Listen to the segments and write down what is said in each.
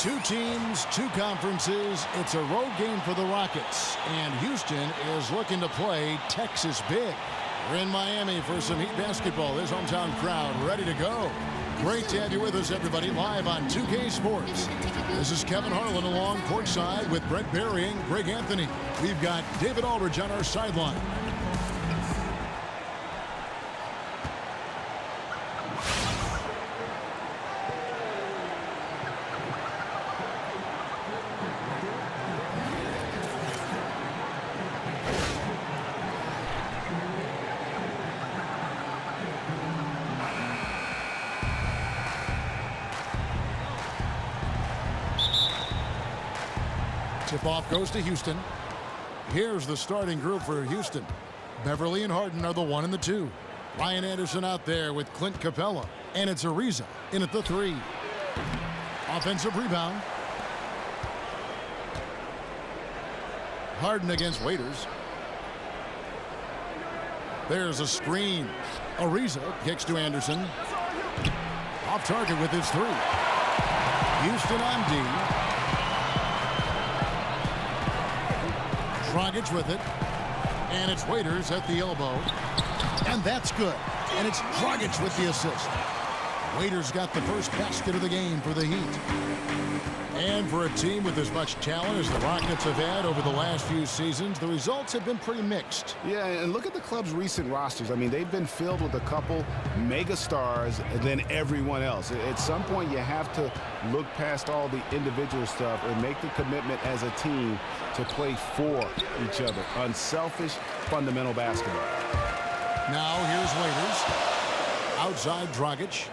Two teams, two conferences. It's a road game for the Rockets. And Houston is looking to play Texas big. We're in Miami for some Heat basketball. This hometown crowd ready to go. Great to have you with us, everybody, live on 2K Sports. This is Kevin Harlan along courtside with Brent Barry and Greg Anthony. We've got David Aldridge on our sideline. Tip-off goes to Houston. Here's the starting group for Houston. Beverly and Harden are the 1 and the 2. Ryan Anderson out there with Clint Capella. And it's Ariza in at the 3. Offensive rebound. Harden against Waiters. There's a screen. Ariza kicks to Anderson. Off target with his 3. Houston on D. Dragic with it, and it's Waiters at the elbow, and that's good. And it's Dragic with the assist. Waiters got the first basket of the game for the Heat. And for a team with as much talent as the Rockets have had over the last few seasons, the results have been pretty mixed. Yeah, and look at the club's recent rosters. I mean, they've been filled with a couple mega stars and then everyone else. At some point, you have to look past all the individual stuff and make the commitment as a team to play for each other. Unselfish, fundamental basketball. Now here's Waiters. Outside Dragic.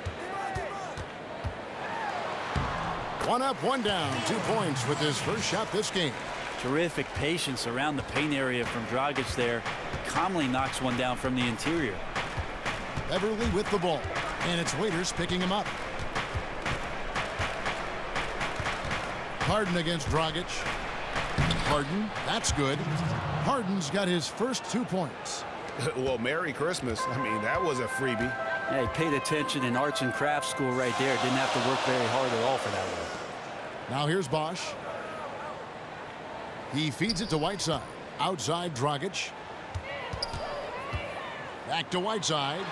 1 up, 1 down. 2 points with his first shot this game. Terrific patience around the paint area from Dragic there. Calmly knocks one down from the interior. Beverly with the ball. And it's Waiters picking him up. Harden against Dragic. Harden, that's good. Harden's got his first 2 points. Well, Merry Christmas. I mean, that was a freebie. Yeah, he paid attention in arts and crafts school right there. Didn't have to work very hard at all for that one. Now here's Bosch. He feeds it to Whiteside. Outside Dragic. Back to Whiteside.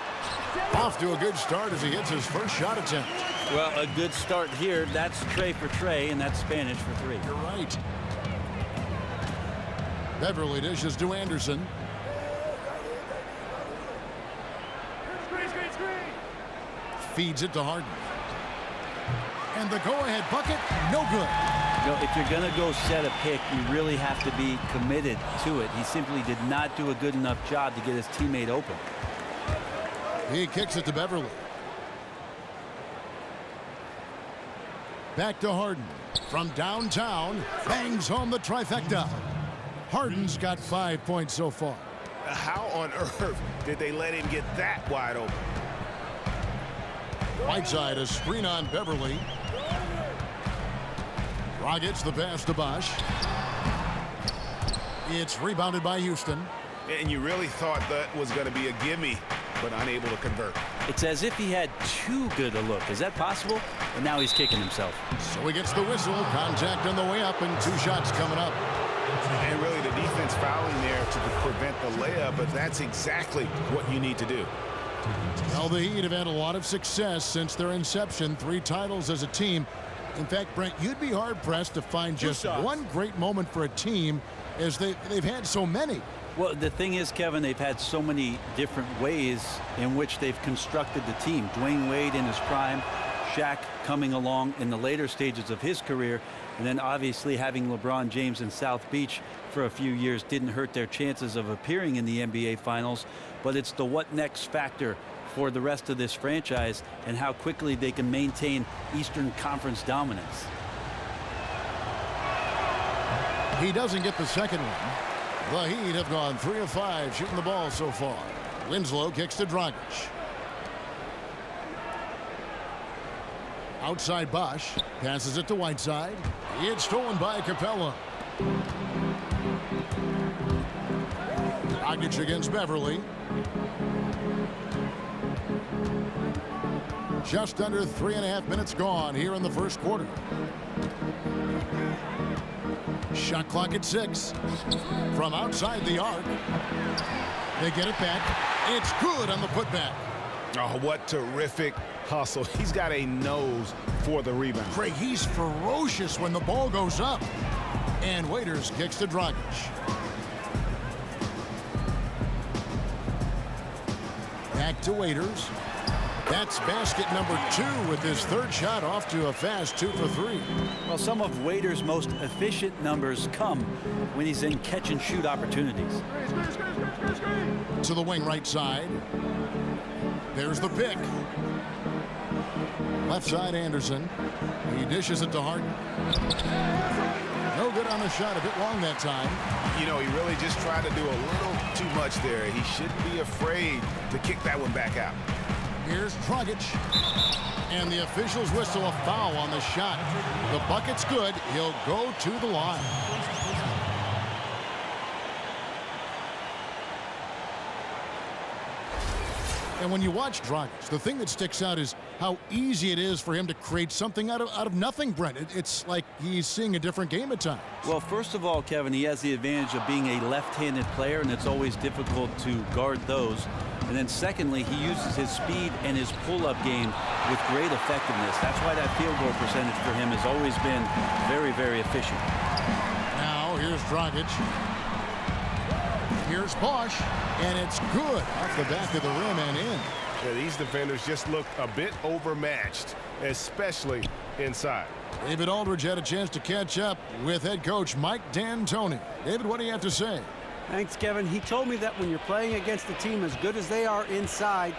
Off to a good start as he hits his first shot attempt. Well, a good start here. That's Trey for Trey, and that's Spanish for 3. You're right. Beverly dishes to Anderson. Feeds it to Harden. And the go-ahead bucket, no good. You know, if you're going to go set a pick, you really have to be committed to it. He simply did not do a good enough job to get his teammate open. He kicks it to Beverly. Back to Harden. From downtown, bangs home the trifecta. Harden's got 5 points so far. How on earth did they let him get that wide open? Whiteside, a screen on Beverly. Dragic the pass to Bosch. It's rebounded by Houston. And you really thought that was going to be a gimme, but unable to convert. It's as if he had too good a look. Is that possible? And now he's kicking himself. So he gets the whistle. Contact on the way up and 2 shots coming up. And really the defense fouling there to prevent the layup, but that's exactly what you need to do. Well, the Heat have had a lot of success since their inception. 3 titles as a team. In fact, Brent, you'd be hard-pressed to find just one great moment for a team as they've had so many. Well, the thing is, Kevin, they've had so many different ways in which they've constructed the team. Dwayne Wade in his prime, Shaq coming along in the later stages of his career, and then obviously having LeBron James in South Beach for a few years didn't hurt their chances of appearing in the NBA Finals. But it's the what next factor for the rest of this franchise and how quickly they can maintain Eastern Conference dominance. He doesn't get the second one. The Heat have gone 3 of 5 shooting the ball so far. Winslow kicks to Dragic. Outside Bosch passes it to Whiteside. It's stolen by Capella. Dragic against Beverly. Just under 3.5 minutes gone here in the first quarter. Shot clock at 6. From outside the arc. They get it back. It's good on the putback. Oh, what terrific hustle. He's got a nose for the rebound. Craig, he's ferocious when the ball goes up. And Waiters kicks to Dragic. Back to Waiters. That's basket number 2 with his third shot off to a fast 2 for 3. Well, some of Waiters' most efficient numbers come when he's in catch-and-shoot opportunities. To the wing right side. There's the pick. Left side Anderson. He dishes it to Harden. No good on the shot. A bit long that time. You know, he really just tried to do a little too much there. He shouldn't be afraid to kick that one back out. Here's Dragic. And the officials whistle a foul on the shot. The bucket's good. He'll go to the line. And when you watch Dragic, the thing that sticks out is how easy it is for him to create something out of nothing, Brent. It's like he's seeing a different game at times. Well, first of all, Kevin, he has the advantage of being a left-handed player, and it's always difficult to guard those. And then secondly, he uses his speed and his pull-up game with great effectiveness. That's why that field goal percentage for him has always been very, very efficient. Now here's Dragic. Here's Bosch, and it's good off the back of the rim and in. Yeah, these defenders just look a bit overmatched, especially inside. David Aldridge had a chance to catch up with head coach Mike D'Antoni. David, what do you have to say? Thanks, Kevin. He told me that when you're playing against a team as good as they are inside,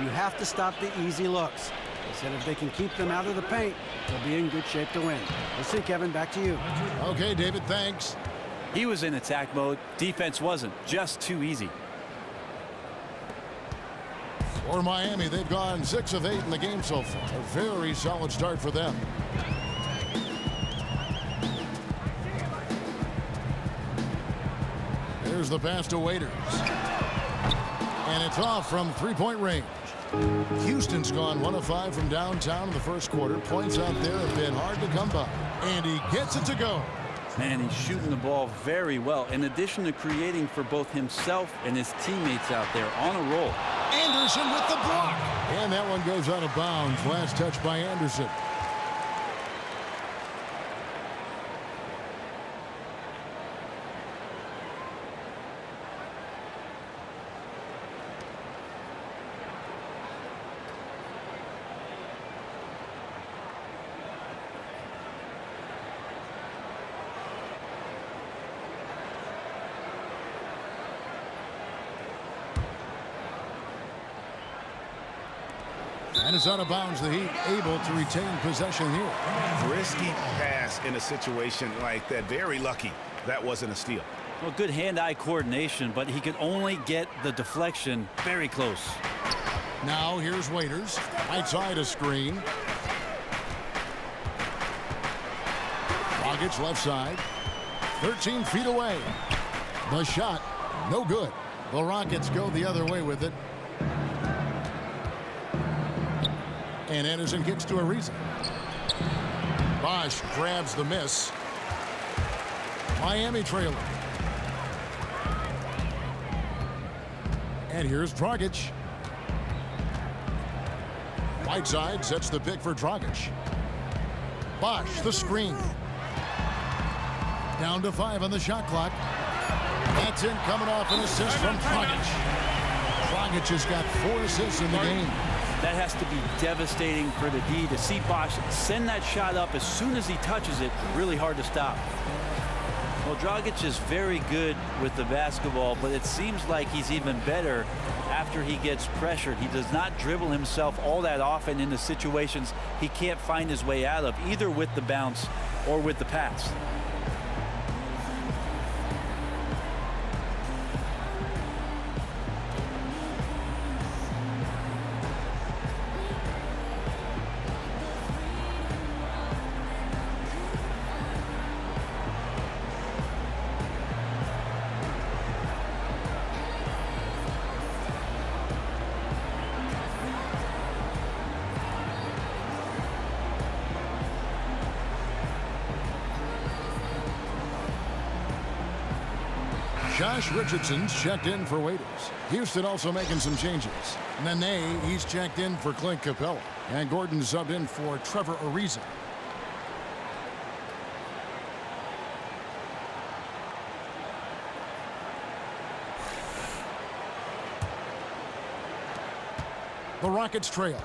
you have to stop the easy looks. He said if they can keep them out of the paint, they'll be in good shape to win. We'll see, Kevin. Back to you. Okay, David, thanks. He was in attack mode. Defense wasn't. Just too easy. For Miami, they've gone 6 of 8 in the game so far. A very solid start for them. There's the pass to Waiters. And it's off from three-point range. Houston's gone 1 of 5 from downtown in the first quarter. Points out there have been hard to come by. And he gets it to go. Man, he's shooting the ball very well. In addition to creating for both himself and his teammates out there on a roll. Anderson with the block. And that one goes out of bounds. Last touch by Anderson. And it's out of bounds. The Heat able to retain possession here. Risky pass in a situation like that. Very lucky that wasn't a steal. Well, good hand-eye coordination, but he could only get the deflection very close. Now here's Waiters. Right side a screen. Dragic left side. 13 feet away. The shot, no good. The Rockets go the other way with it. And Anderson kicks to Ariza. Bosch grabs the miss. Miami trailing. And here's Dragic. Whiteside sets the pick for Dragic. Bosch the screen. Down to 5 on the shot clock. That's in, coming off an assist from Dragic. Dragic has got 4 assists in the game. That has to be devastating for the D to see Bosch send that shot up as soon as he touches it. Really hard to stop. Well, Dragic is very good with the basketball, but it seems like he's even better after he gets pressured. He does not dribble himself all that often into situations he can't find his way out of, either with the bounce or with the pass. Josh Richardson's checked in for Waiters. Houston also making some changes. Nene, he's checked in for Clint Capella. And Gordon subbed in for Trevor Ariza. The Rockets trail.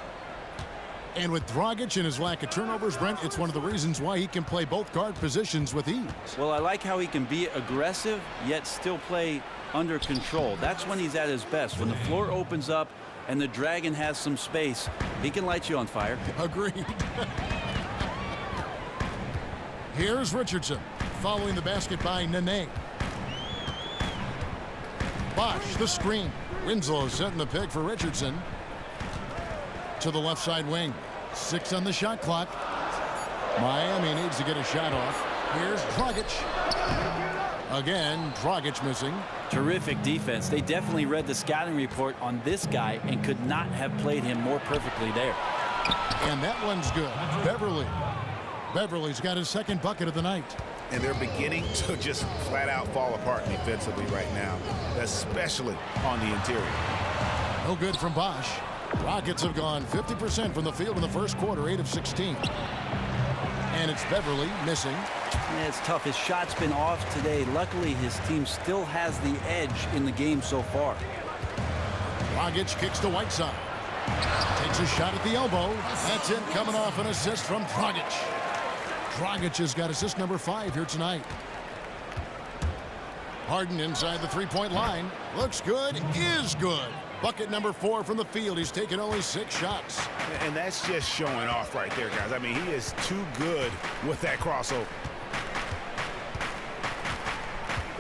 And with Dragic and his lack of turnovers, Brent, it's one of the reasons why he can play both guard positions with ease. Well, I like how he can be aggressive, yet still play under control. That's when he's at his best. When the floor opens up and the Dragon has some space, he can light you on fire. Agreed. Here's Richardson following the basket by Nene. Bosch, the screen. Winslow setting the pick for Richardson. To the left side wing. 6 on the shot clock. Miami needs to get a shot off. Here's Dragic. Again, Dragic missing. Terrific defense. They definitely read the scouting report on this guy and could not have played him more perfectly there. And that one's good. Beverly. Beverly's got his second bucket of the night. And they're beginning to just flat out fall apart defensively right now, especially on the interior. No good from Bosch. Rockets have gone 50% from the field in the first quarter, 8 of 16. And it's Beverly missing. Yeah, it's tough. His shot's been off today. Luckily, his team still has the edge in the game so far. Dragic kicks to Whiteside. Takes a shot at the elbow. That's it, coming off an assist from Dragic. Dragic has got assist number 5 here tonight. Harden inside the three-point line. Looks good, is good. Bucket number 4 from the field. He's taken only 6 shots. And that's just showing off right there, guys. I mean, he is too good with that crossover.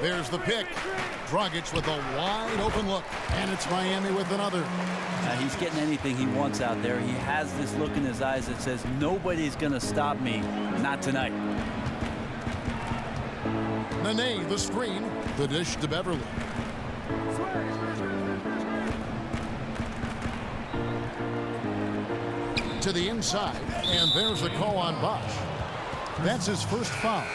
There's the pick. Dragic with a wide open look. And it's Miami with another. He's getting anything he wants out there. He has this look in his eyes that says, nobody's going to stop me. Not tonight. Nene, the screen. The dish to Beverly. To the inside, and there's the call on Bosch. That's his first foul.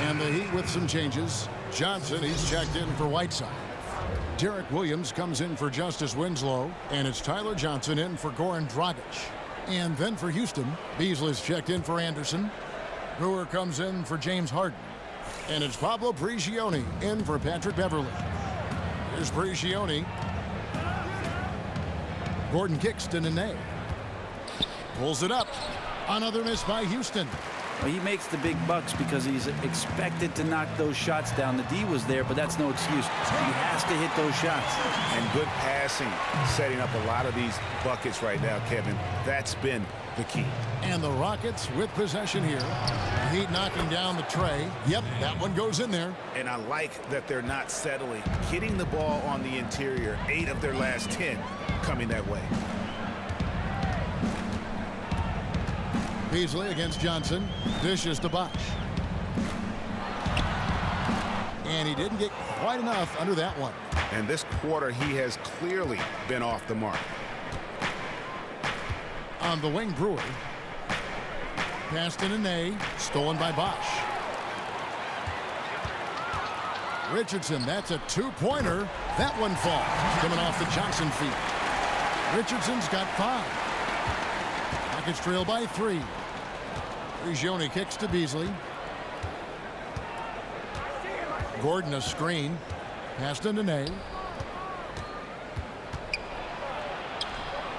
And the Heat with some changes. Johnson, he's checked in for Whiteside. Derek Williams comes in for Justice Winslow, and it's Tyler Johnson in for Goran Dragic. And then for Houston, Beasley's checked in for Anderson. Brewer comes in for James Harden. And it's Pablo Prigioni in for Patrick Beverly. Here's Prigioni. Gordon kicks to Nene. Pulls it up. Another miss by Houston. Well, he makes the big bucks because he's expected to knock those shots down. The D was there, but that's no excuse. He has to hit those shots. And good passing, setting up a lot of these buckets right now, Kevin. That's been the key. And the Rockets with possession here. Heat knocking down the tray. Yep, that one goes in there. And I like that they're not settling. Hitting the ball on the interior, 8 of their last 10 coming that way. Beasley against Johnson. Dishes to Bosch. And he didn't get quite enough under that one. And this quarter, he has clearly been off the mark. On the wing, Brewer. Pass to Nene. Stolen by Bosch. Richardson, that's a 2-pointer. That one falls. Coming off the Johnson feet. Richardson's got 5. Rockets trail by 3. Prigioni kicks to Beasley. Gordon a screen. Pass to Nene.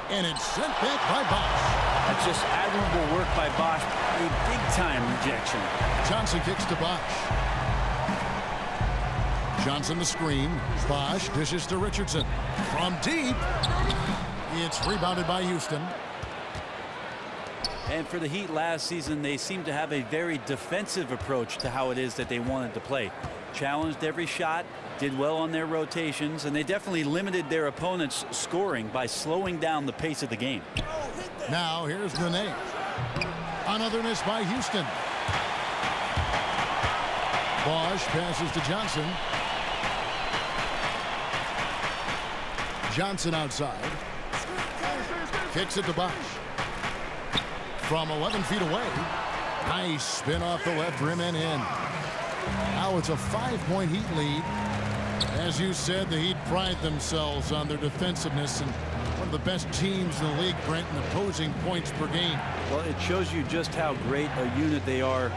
And it's sent back by Bosch. That's just admirable work by Bosch. A big-time rejection. Johnson kicks to Bosch. Johnson the screen. Bosch dishes to Richardson. From deep. It's rebounded by Houston. And for the Heat last season, they seemed to have a very defensive approach to how it is that they wanted to play. Challenged every shot, did well on their rotations, and they definitely limited their opponent's scoring by slowing down the pace of the game. Now here's Nene. Another miss by Houston. Bosch passes to Johnson. Johnson outside. Kicks it to Bosch. From 11 feet away. Nice spin off the left rim and in. Now it's a 5-point Heat lead. As you said, the Heat pride themselves on their defensiveness, and one of the best teams in the league, Brent, in opposing points per game. Well, it shows you just how great a unit they are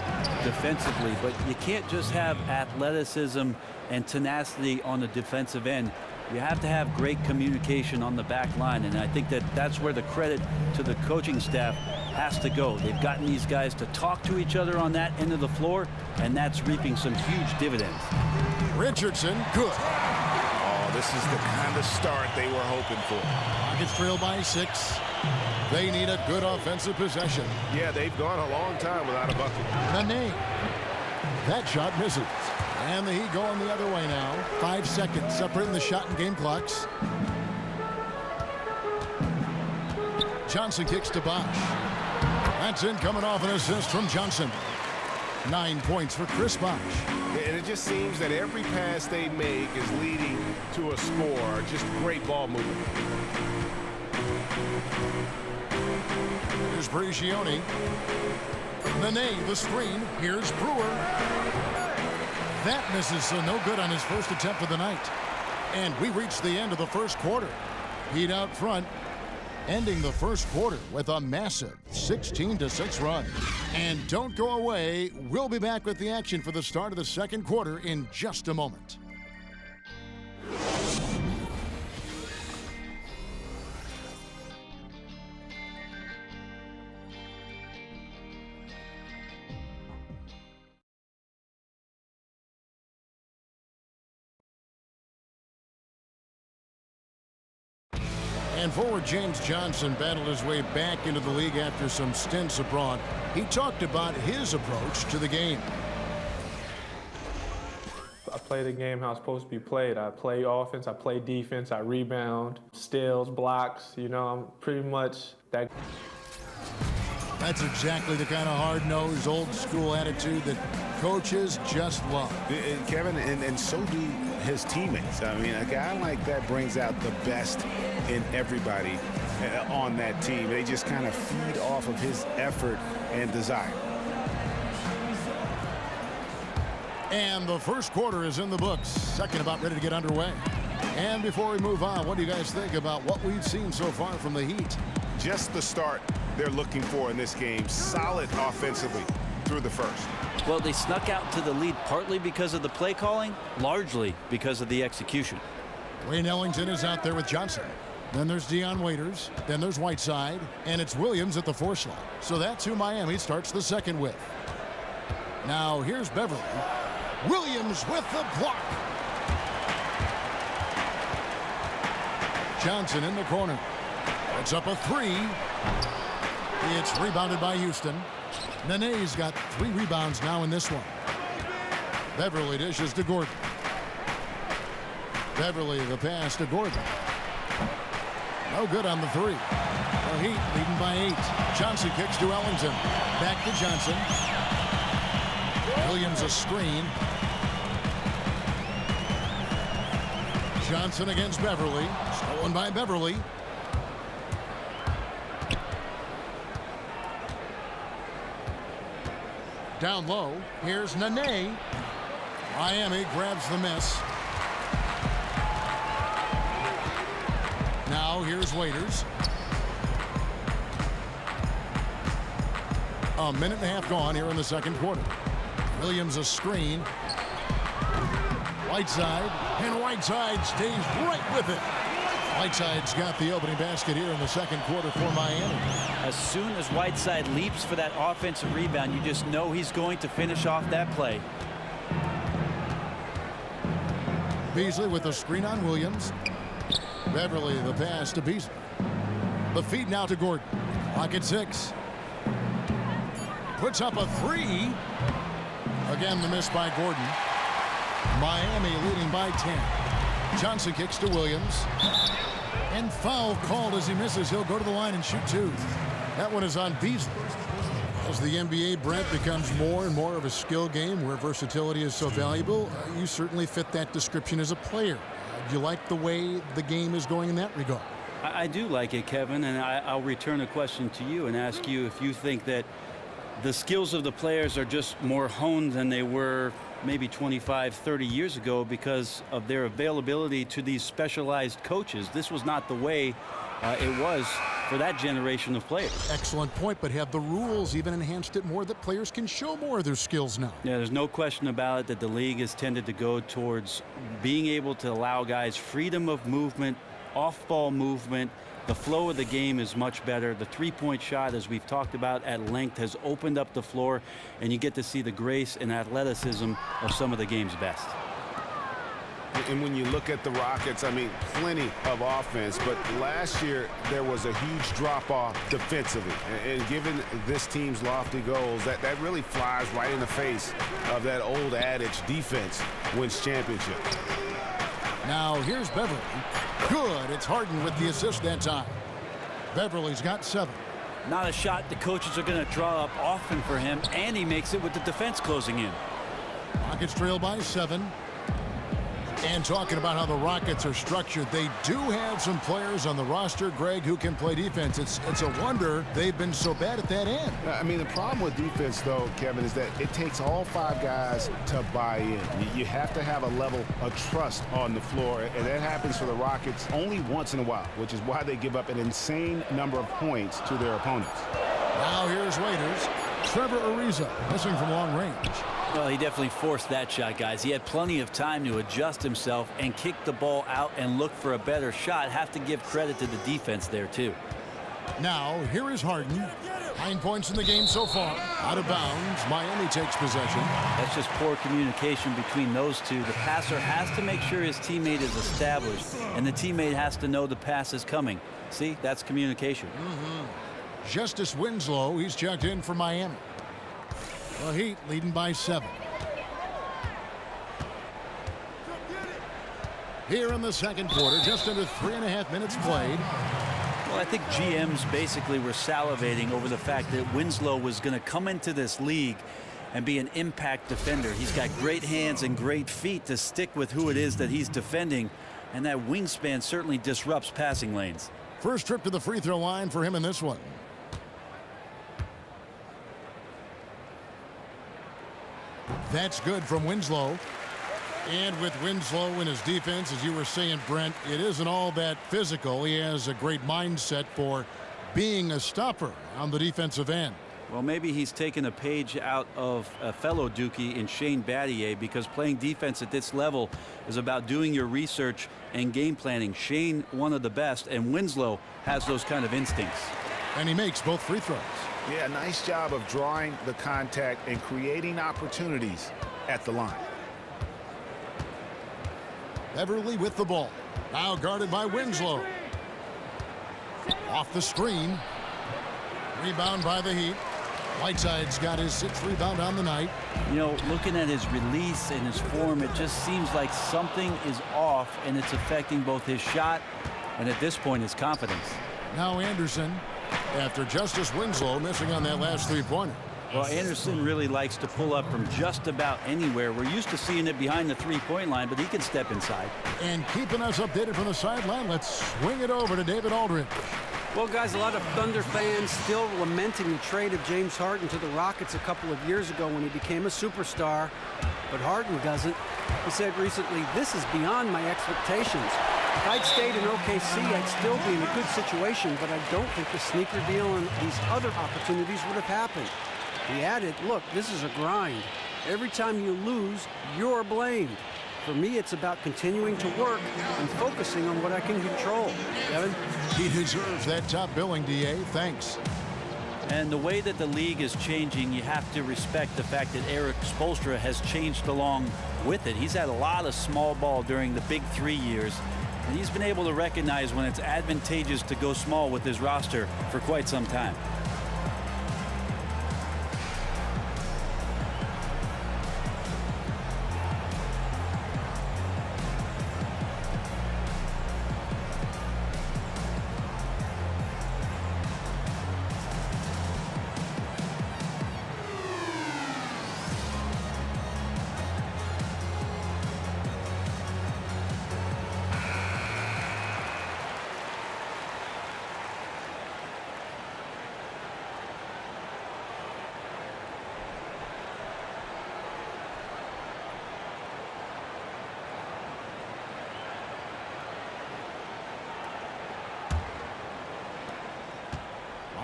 defensively, but you can't just have athleticism and tenacity on the defensive end. You have to have great communication on the back line, and I think that that's where the credit to the coaching staff has to go. They've gotten these guys to talk to each other on that end of the floor, and that's reaping some huge dividends. Richardson, good. Oh, this is the kind of start they were hoping for. Rockets trail by 6. They need a good offensive possession. Yeah, they've gone a long time without a bucket. Nene. That shot misses. And the Heat going the other way now. 5 seconds separating the shot and game clocks. Johnson kicks to Bosh. That's in, coming off an assist from Johnson. 9 points for Chris Bosh. And it just seems that every pass they make is leading to a score. Just great ball movement. Here's Prigioni. Nene, the screen. Here's Brewer. That misses, so no good on his first attempt of the night. And we reached the end of the first quarter. Heat out front, ending the first quarter with a massive 16-6 run. And don't go away. We'll be back with the action for the start of the second quarter in just a moment. And forward James Johnson battled his way back into the league after some stints abroad. He talked about his approach to the game. I play the game how it's supposed to be played. I play offense, I play defense, I rebound, steals, blocks. You know, I'm pretty much that. That's exactly the kind of hard-nosed, old-school attitude that coaches just love. And Kevin, and so do his teammates. I mean, a guy like that brings out the best in everybody on that team. They just kind of feed off of his effort and desire. And the first quarter is in the books. Second about ready to get underway. And before we move on, what do you guys think about what we've seen so far from the Heat? Just the start they're looking for in this game. Solid offensively through the first. Well, they snuck out to the lead partly because of the play calling, largely because of the execution. Wayne Ellington is out there with Johnson. Then there's Dion Waiters. Then there's Whiteside. And it's Williams at the 4 slot. So that's who Miami starts the second with. Now here's Beverly. Williams with the block. Johnson in the corner. It's up a 3. It's rebounded by Houston. Nene's got 3 rebounds now in this one. Beverly dishes to Gordon. Beverly the pass to Gordon. No good on the 3. The Heat leading by 8. Johnson kicks to Ellington. Back to Johnson. Williams a screen. Johnson against Beverly. Stolen by Beverly. Down low. Here's Nene. Miami grabs the miss. Now here's Waiters. A minute and a half gone here in the second quarter. Williams a screen. Whiteside. And Whiteside stays right with it. Whiteside's got the opening basket here in the second quarter for Miami. As soon as Whiteside leaps for that offensive rebound, you just know he's going to finish off that play. Beasley with the screen on Williams. Beverly the pass to Beasley. The feed now to Gordon. Clock at 6. Puts up a 3. Again the miss by Gordon. Miami leading by 10. Johnson kicks to Williams. And foul called as he misses. He'll go to the line and shoot 2. That one is on Beasley. As the NBA, Brent, becomes more and more of a skill game where versatility is so valuable, you certainly fit that description as a player. Do you like the way the game is going in that regard? I do like it, Kevin, and I'll return a question to you and ask you if you think that the skills of the players are just more honed than they were maybe 25, 30 years ago because of their availability to these specialized coaches. This was not the way it was for that generation of players. Excellent point, but have the rules even enhanced it more that players can show more of their skills now? Yeah, there's no question about it that the league has tended to go towards being able to allow guys freedom of movement, off-ball movement. The flow of the game is much better. The three-point shot, as we've talked about at length, has opened up the floor, and you get to see the grace and athleticism of some of the game's best. And when you look at the Rockets, I mean, plenty of offense, but last year there was a huge drop-off defensively. And given this team's lofty goals, that really flies right in the face of that old adage, defense wins championship. Now here's Beverly. Good. It's Harden with the assist that time. Beverly's got 7. Not a shot the coaches are going to draw up often for him, and he makes it with the defense closing in. Rockets trail by 7. And talking about how the Rockets are structured, they do have some players on the roster, Greg, who can play defense. It's a wonder they've been so bad at that end. I mean, the problem with defense, though, Kevin, is that it takes all 5 guys to buy in. You have to have a level of trust on the floor, and that happens for the Rockets only once in a while, which is why they give up an insane number of points to their opponents. Now here's Raiders. Trevor Ariza missing from long range. Well, he definitely forced that shot, guys. He had plenty of time to adjust himself and kick the ball out and look for a better shot. Have to give credit to the defense there, too. Now, here is Harden. 9 points in the game so far. Out of bounds. Miami takes possession. That's just poor communication between those two. The passer has to make sure his teammate is established, and the teammate has to know the pass is coming. See, that's communication. Justice Winslow, he's checked in for Miami. The Heat leading by 7. Here in the second quarter, just under 3.5 minutes played. Well, I think GMs basically were salivating over the fact that Winslow was going to come into this league and be an impact defender. He's got great hands and great feet to stick with who it is that he's defending, and that wingspan certainly disrupts passing lanes. First trip to the free throw line for him in this one. That's good from Winslow. And with Winslow in his defense, as you were saying, Brent, it isn't all that physical. He has a great mindset for being a stopper on the defensive end. Well, maybe he's taken a page out of a fellow Dookie in Shane Battier, because playing defense at this level is about doing your research and game planning. Shane, one of the best, and Winslow has those kind of instincts. And he makes both free throws. Yeah, nice job of drawing the contact and creating opportunities at the line. Beverly with the ball. Now guarded by Winslow. Off the screen. Rebound by the Heat. Whiteside's got his 6th rebound on the night. You know, looking at his release and his form, it just seems like something is off, and it's affecting both his shot and, at this point, his confidence. Now Anderson, after Justice Winslow missing on that last three-pointer. Well, Anderson really likes to pull up from just about anywhere. We're used to seeing it behind the three-point line, but he can step inside. And keeping us updated from the sideline, let's swing it over to David Aldridge. Well, guys, a lot of Thunder fans still lamenting the trade of James Harden to the Rockets a couple of years ago when he became a superstar. But Harden doesn't. He said recently, "This is beyond my expectations. If I'd stayed in OKC, I'd still be in a good situation, but I don't think the sneaker deal and these other opportunities would have happened." He added, "Look, this is a grind. Every time you lose, you're blamed. For me, it's about continuing to work and focusing on what I can control." Kevin? He deserves that top billing, DA. Thanks. And the way that the league is changing, you have to respect the fact that Eric Spoelstra has changed along with it. He's had a lot of small ball during the big 3 years, and he's been able to recognize when it's advantageous to go small with his roster for quite some time.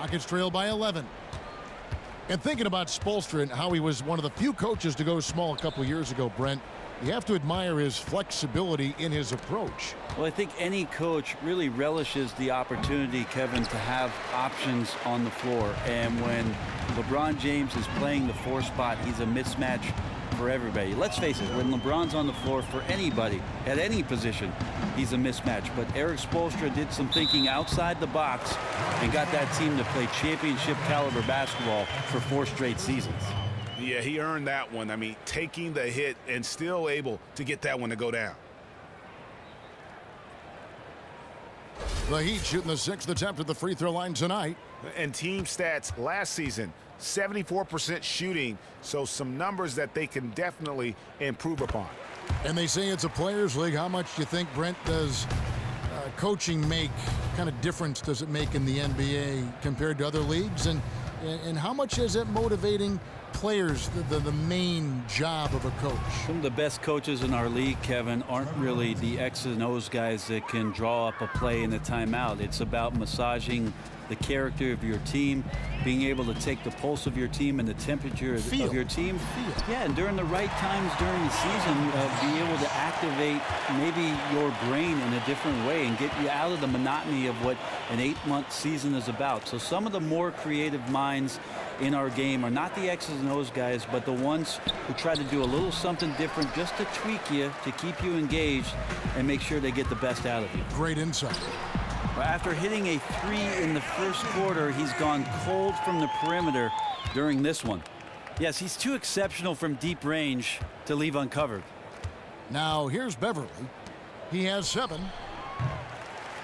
Rockets trail by 11. And thinking about Spoelstra and how he was one of the few coaches to go small a couple years ago, Brent, you have to admire his flexibility in his approach. Well, I think any coach really relishes the opportunity, Kevin, to have options on the floor. And when LeBron James is playing the 4 spot, he's a mismatch for everybody. Let's face it, when LeBron's on the floor for anybody at any position, he's a mismatch. But Eric Spoelstra did some thinking outside the box and got that team to play championship caliber basketball for 4 straight seasons. Yeah, he earned that one. I mean, taking the hit and still able to get that one to go down. The Heat shooting the 6th attempt at the free throw line tonight. And team stats last season, 74% shooting, so some numbers that they can definitely improve upon. And they say it's a players' league. How much do you think, Brent, does coaching make? Kind of difference does it make in the NBA compared to other leagues? And how much is it motivating players, the main job of a coach? Some of the best coaches in our league, Kevin, aren't really the X's and O's guys that can draw up a play in a timeout. It's about massaging the character of your team, being able to take the pulse of your team and the temperature of your team. Yeah, and during the right times during the season, be able to activate maybe your brain in a different way and get you out of the monotony of what an 8-month season is about. So some of the more creative minds in our game are not the X's and O's guys, but the ones who try to do a little something different just to tweak you, to keep you engaged and make sure they get the best out of you. Great insight. After hitting a 3 in the first quarter, he's gone cold from the perimeter during this one. Yes, he's too exceptional from deep range to leave uncovered. Now here's Beverly. He has 7.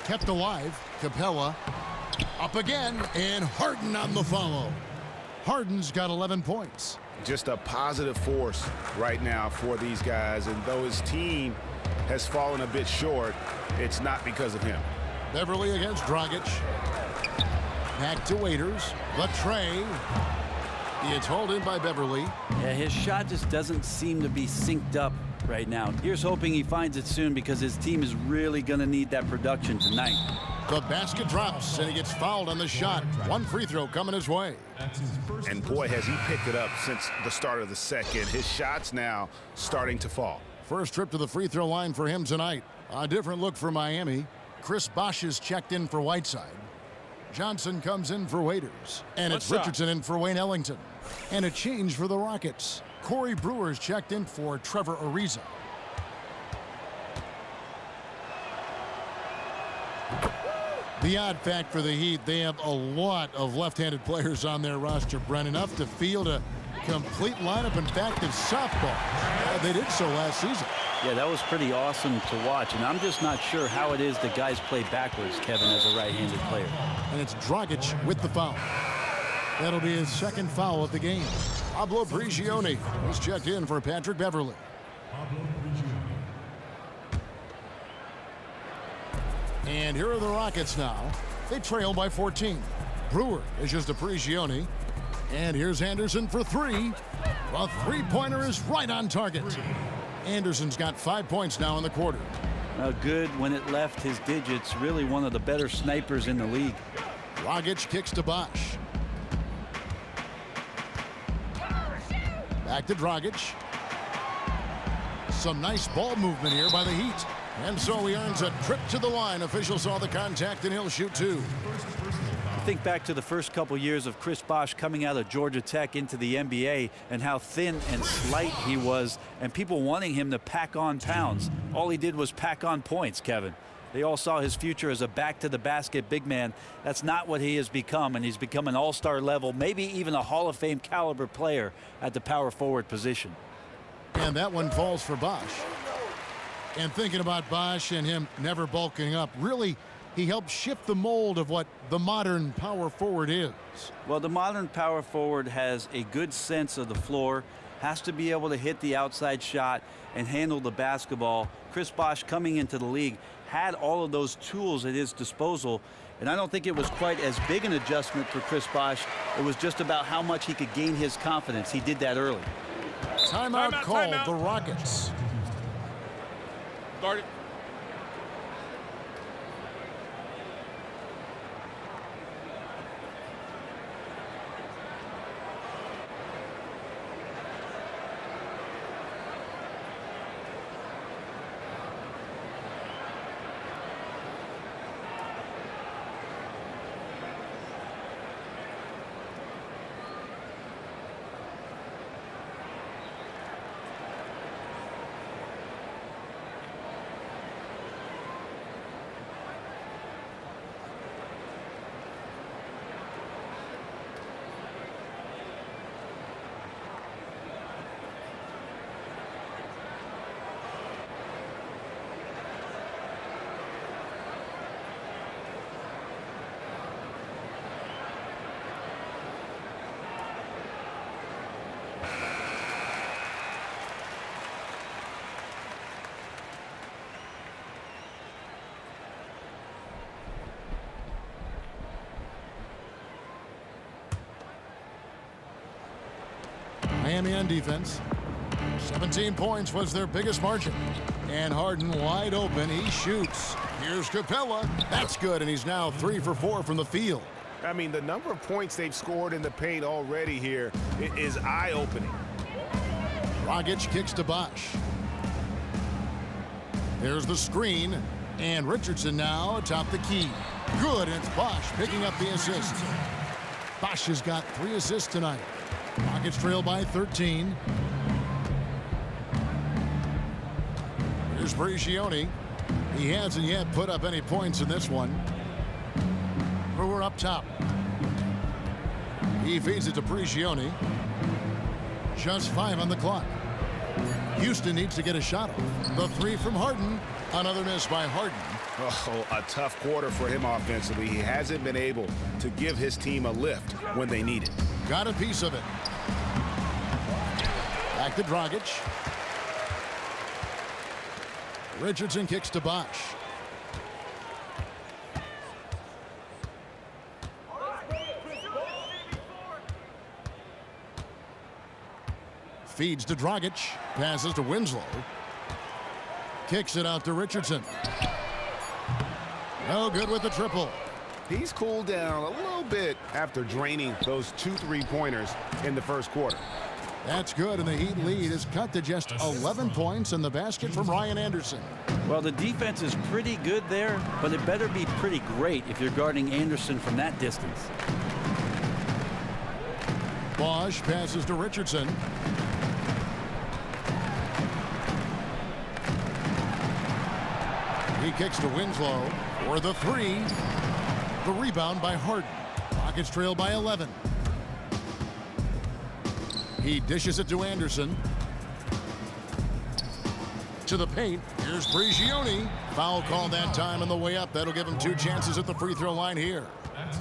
Kept alive. Capella up again, and Harden on the follow. Harden's got 11 points. Just a positive force right now for these guys, and though his team has fallen a bit short, it's not because of him. Beverly against Dragic. Back to Waiters. The tray. It's hauled in by Beverly. Yeah, his shot just doesn't seem to be synced up right now. Here's hoping he finds it soon because his team is really going to need that production tonight. The basket drops, and he gets fouled on the shot. 1 free throw coming his way. And boy, has he picked it up since the start of the second. His shots now starting to fall. First trip to the free throw line for him tonight. A different look for Miami. Chris Bosh is checked in for Whiteside. Johnson comes in for Waiters. And it's Richardson in for Wayne Ellington. And a change for the Rockets. Corey Brewer's checked in for Trevor Ariza. The odd fact for the Heat, they have a lot of left-handed players on their roster, Brent, enough to field a complete lineup. In fact, of softball. They did so last season. Yeah, that was pretty awesome to watch, and I'm just not sure how it is that guys play backwards, Kevin, as a right-handed player. And it's Dragic with the foul. That'll be his 2nd foul of the game. Pablo Prigioni is checked in for Patrick Beverly. And here are the Rockets now. They trail by 14. Brewer is just a Prigioni. And here's Anderson for 3. A three-pointer is right on target. Anderson's got 5 points now in the quarter. Good when it left his digits. Really one of the better snipers in the league. Dragic kicks to Bosh. Back to Dragic. Some nice ball movement here by the Heat. And so he earns a trip to the line. Officials saw the contact, and he'll shoot 2. Think back to the first couple years of Chris Bosh coming out of Georgia Tech into the NBA and how thin and slight he was, and people wanting him to pack on pounds. All he did was pack on points, Kevin. They all saw his future as a back-to-the-basket big man. That's not what he has become, and he's become an all-star level, maybe even a Hall of Fame caliber player at the power forward position. And that one falls for Bosh. And thinking about Bosh and him never bulking up, really, he helped shift the mold of what the modern power forward is. Well, the modern power forward has a good sense of the floor, has to be able to hit the outside shot and handle the basketball. Chris Bosh, coming into the league, had all of those tools at his disposal, and I don't think it was quite as big an adjustment for Chris Bosh. It was just about how much he could gain his confidence. He did that early. Timeout called, the Rockets. Started. Miami on defense. 17 points was their biggest margin. And Harden wide open. He shoots. Here's Capella. That's good, and he's now 3 for 4 from the field. I mean, the number of points they've scored in the paint already here is eye-opening. Dragic kicks to Bosh. There's the screen, and Richardson now atop the key. Good, and it's Bosh picking up the assist. Bosh has got 3 assists tonight. Rockets trail by 13. Here's Prigioni. He hasn't yet put up any points in this one. Brewer up top. He feeds it to Prigioni. Just 5 on the clock. Houston needs to get a shot off. The 3 from Harden. Another miss by Harden. Oh, a tough quarter for him offensively. He hasn't been able to give his team a lift when they need it. Got a piece of it. Back to Dragic. Richardson kicks to Bosh. Feeds to Dragic. Passes to Winslow. Kicks it out to Richardson. No good with the triple. He's cooled down a little bit after draining those 2 3-pointers in the first quarter. That's good, and the Heat lead is cut to just 11 points in the basket from Ryan Anderson. Well, the defense is pretty good there, but it better be pretty great if you're guarding Anderson from that distance. Bosh passes to Richardson. He kicks to Winslow for the 3. The rebound by Harden. Rockets trail by 11. He dishes it to Anderson. To the paint. Here's Prigioni. Foul call that time on the way up. That'll give him 2 chances at the free throw line here.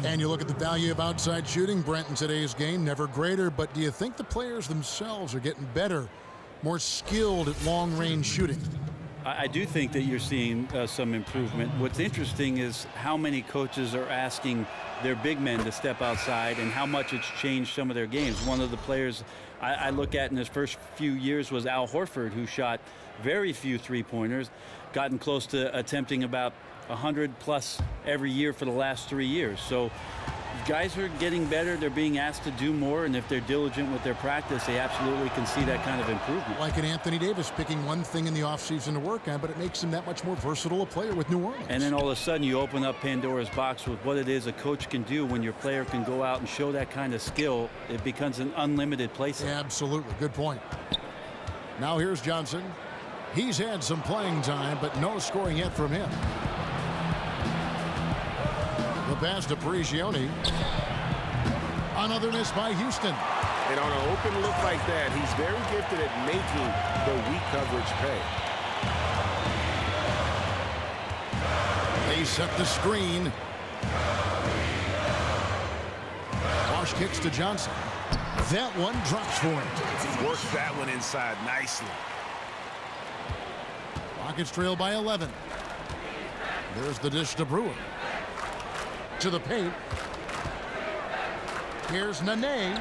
And you look at the value of outside shooting, Brent, in today's game, never greater. But do you think the players themselves are getting better, more skilled at long-range shooting? I do think that you're seeing some improvement. What's interesting is how many coaches are asking their big men to step outside and how much it's changed some of their games. One of the players I look at in his first few years was Al Horford, who shot very few 3-pointers, gotten close to attempting about 100 plus every year for the last 3 years. So guys are getting better. They're being asked to do more, and if they're diligent with their practice, they absolutely can see that kind of improvement. Like an Anthony Davis picking one thing in the offseason to work on, but it makes him that much more versatile a player with New Orleans. And then all of a sudden you open up Pandora's box with what it is a coach can do when your player can go out and show that kind of skill. It becomes an unlimited place. Absolutely. Good point. Now here's Johnson. He's had some playing time, but no scoring yet from him. The pass to Prigioni. Another miss by Houston. And on an open look like that, he's very gifted at making the weak coverage pay. They set the screen. Bosh kicks to Johnson. That one drops for him. Works that one inside nicely. Rockets trail by 11. There's the dish to Brewer. To the paint. Here's Nene.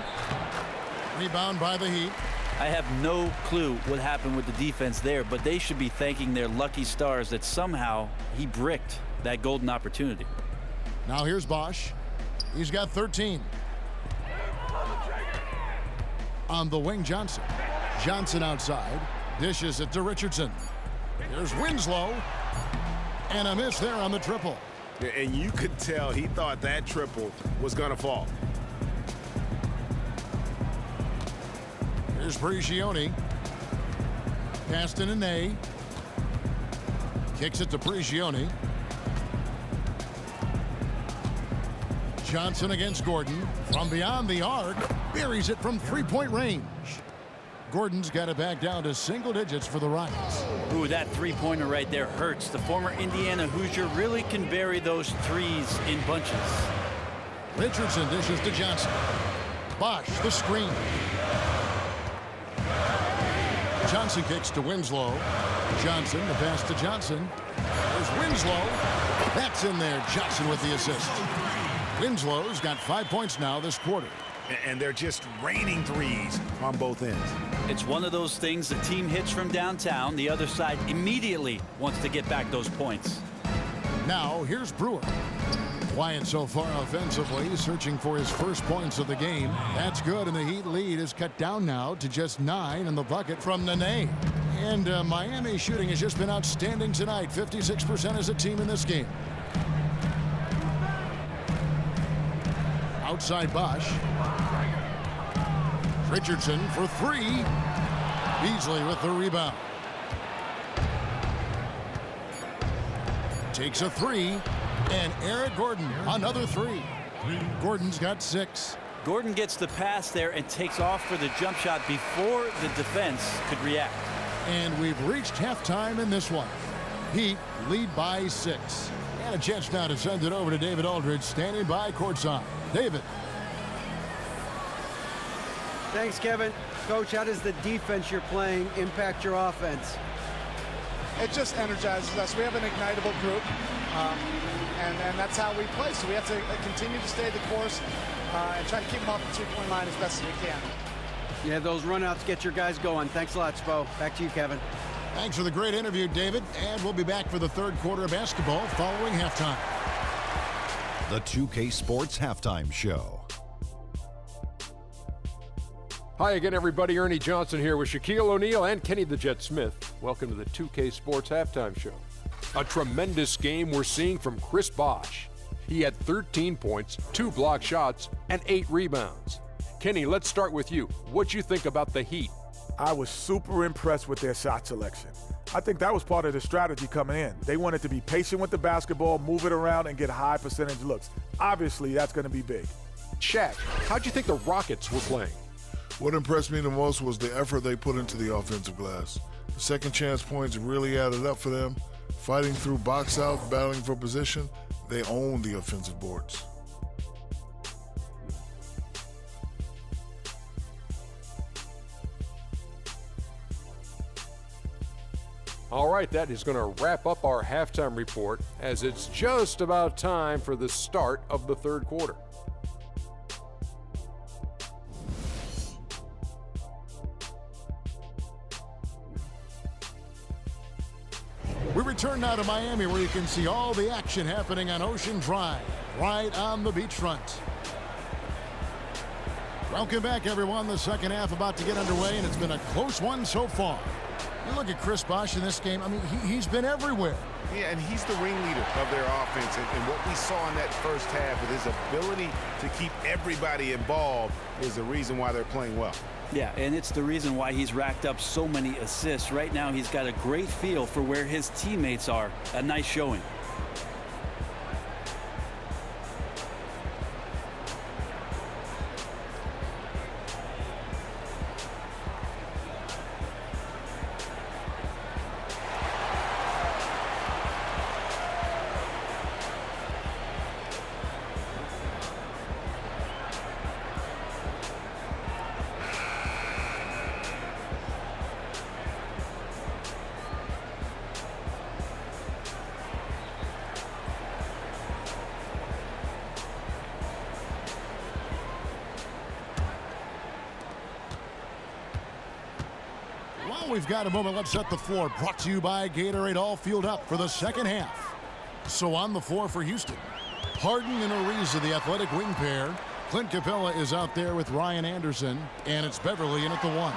Rebound by the Heat. I have no clue what happened with the defense there, but they should be thanking their lucky stars that somehow he bricked that golden opportunity. Now here's Bosh. He's got 13. On the wing, Johnson. Johnson outside. Dishes it to Richardson. Here's Winslow. And a miss there on the triple. And you could tell he thought that triple was going to fall. Here's Prigioni. Pass to Nene. Kicks it to Prigioni. Johnson against Gordon. From beyond the arc. Buries it from 3-point range. Gordon's got it back down to single digits for the Rockets. Ooh, that 3-pointer right there hurts. The former Indiana Hoosier really can bury those threes in bunches. Richardson dishes to Johnson. Bosh, the screen. Johnson kicks to Winslow. Johnson, the pass to Johnson. There's Winslow. That's in there. Johnson with the assist. Winslow's got 5 points now this quarter. and they're just raining threes on both ends. It's one of those things, the team hits from downtown. The other side immediately wants to get back those points. Now, here's Brewer. Quiet so far offensively, searching for his first points of the game. That's good, and the Heat lead is cut down now to just 9 in the bucket from Nene. And Miami shooting has just been outstanding tonight. 56% as a team in this game. Outside Bosch. Richardson for 3. Beasley with the rebound. Takes a 3. And Eric Gordon, another 3. Gordon's got 6. Gordon gets the pass there and takes off for the jump shot before the defense could react. And we've reached halftime in this one. Heat lead by 6. And a chance now to send it over to David Aldridge, standing by courtside. David. Thanks, Kevin. Coach, how does the defense you're playing impact your offense? It just energizes us. We have an ignitable group, and that's how we play. So we have to continue to stay the course and try to keep them off the three-point line as best as we can. Yeah, those runouts get your guys going. Thanks a lot, Spo. Back to you, Kevin. Thanks for the great interview, David. And we'll be back for the third quarter of basketball following halftime. The 2K Sports Halftime Show. Hi again, everybody. Ernie Johnson here with Shaquille O'Neal and Kenny the Jet Smith. Welcome to the 2K Sports Halftime Show. A tremendous game we're seeing from Chris Bosh. He had 13 points, 2 block shots, and 8 rebounds. Kenny, let's start with you. What'd you think about the Heat? I was super impressed with their shot selection. I think that was part of the strategy coming in. They wanted to be patient with the basketball, move it around, and get high percentage looks. Obviously, that's going to be big. Shaq, how'd you think the Rockets were playing? What impressed me the most was the effort they put into the offensive glass. The second chance points really added up for them. Fighting through box out, battling for position, they owned the offensive boards. All right, that is going to wrap up our halftime report as it's just about time for the start of the third quarter. We return now to Miami, where you can see all the action happening on Ocean Drive, right on the beachfront. Welcome back, everyone. The second half about to get underway, and it's been a close one so far. You look at Chris Bosh in this game, I mean, he's been everywhere. Yeah, and he's the ringleader of their offense. And what we saw in that first half with his ability to keep everybody involved is the reason why they're playing well. Yeah, and it's the reason why he's racked up so many assists. Right now, he's got a great feel for where his teammates are. A nice showing. We've got a moment. Let's set the floor. Brought to you by Gatorade, all fueled up for the second half. So on the floor for Houston, Harden and Ariza, the athletic wing pair. Clint Capella is out there with Ryan Anderson, and it's Beverly in at the 1.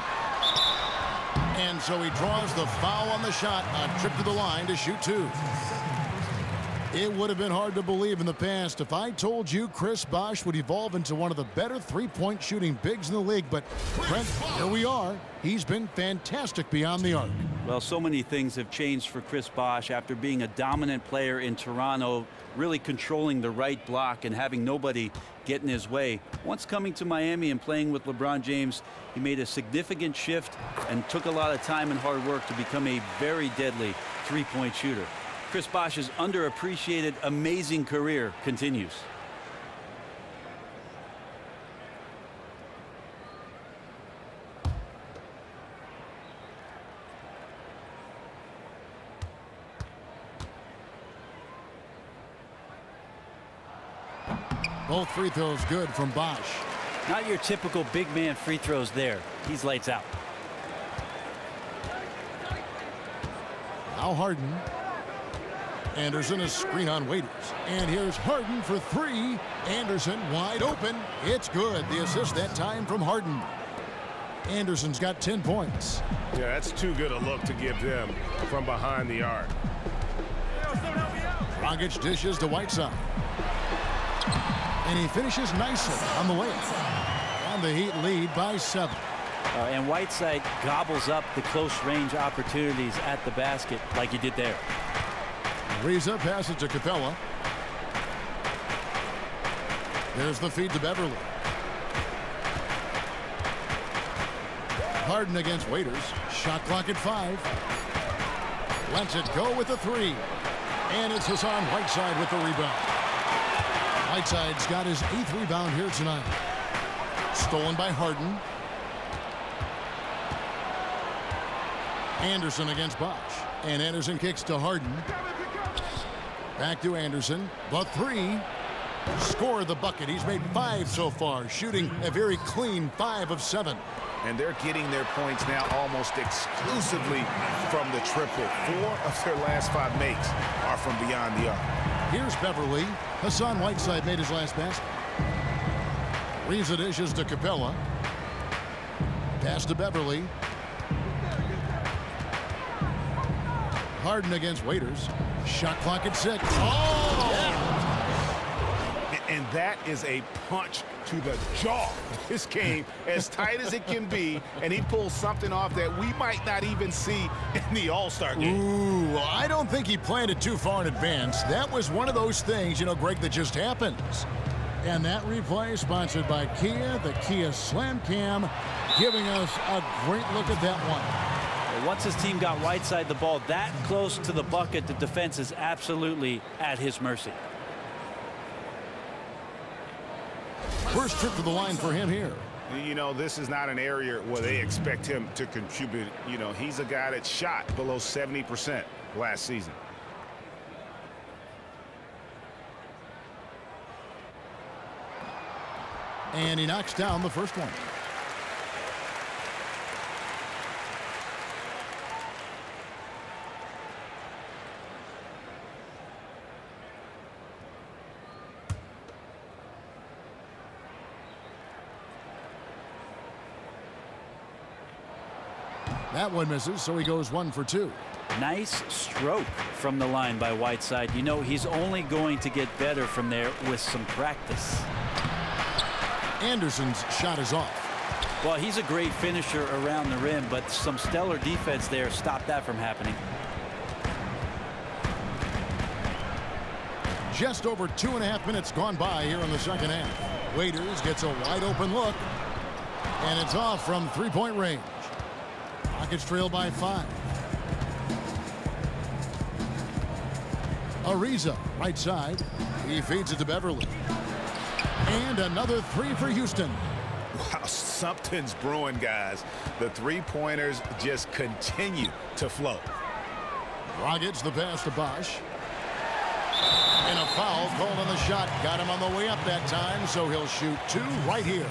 And so he draws the foul on the shot, a trip to the line to shoot 2. It would have been hard to believe in the past if I told you Chris Bosh would evolve into one of the better three-point shooting bigs in the league. But, Brent, here we are. He's been fantastic beyond the arc. Well, so many things have changed for Chris Bosh after being a dominant player in Toronto, really controlling the right block and having nobody get in his way. Once coming to Miami and playing with LeBron James, he made a significant shift and took a lot of time and hard work to become a very deadly three-point shooter. Chris Bosh's underappreciated, amazing career continues. Both free throws good from Bosh. Not your typical big man free throws there. He's lights out. Now Harden. Anderson a screen on Waiters. And here's Harden for three. Anderson wide open. It's good. The assist that time from Harden. Anderson's got 10 points. Yeah, that's too good a look to give them from behind the arc. Dragic dishes to Whiteside. And he finishes nicely on the layup. And the Heat lead by 7. And Whiteside gobbles up the close range opportunities at the basket like he did there. Ariza passes to Capella. There's the feed to Beverly. Harden against Waiters. Shot clock at 5. Lets it go with the 3. And it's Hassan Whiteside with the rebound. Whiteside's got his 8th rebound here tonight. Stolen by Harden. Anderson against Bosh. And Anderson kicks to Harden. Back to Anderson. The 3. Scored the bucket. He's made 5 so far, shooting a very clean 5 of 7. And they're getting their points now almost exclusively from the triple. 4 of their last 5 makes are from beyond the arc. Here's Beverly. Hassan Whiteside made his last basket. Ariza dishes to Capella. Pass to Beverly. Harden against Waiters. Shot clock at 6. Oh! Yeah. And that is a punch to the jaw. This game as tight as it can be, and he pulls something off that we might not even see in the All-Star game. Ooh, I don't think he planned it too far in advance. That was one of those things, you know, Greg, that just happens. And that replay sponsored by Kia, the Kia Slam Cam, giving us a great look at that one. Once his team got Whiteside the ball that close to the bucket, the defense is absolutely at his mercy. First trip to the line for him here. You know, this is not an area where they expect him to contribute. You know, he's a guy that shot below 70% last season. And he knocks down the first one. That one misses, so he goes 1 for 2. Nice stroke from the line by Whiteside. You know, he's only going to get better from there with some practice. Anderson's shot is off. Well, he's a great finisher around the rim, but some stellar defense there stopped that from happening. Just over 2.5 minutes gone by here in the second half. Waiters gets a wide open look, and it's off from 3-point range. Rockets trail by 5. Ariza, right side. He feeds it to Beverly. And another 3 for Houston. Wow, something's brewing, guys. The three-pointers just continue to flow. Dragic the pass to Bosh. And a foul called on the shot. Got him on the way up that time, so he'll shoot 2 right here.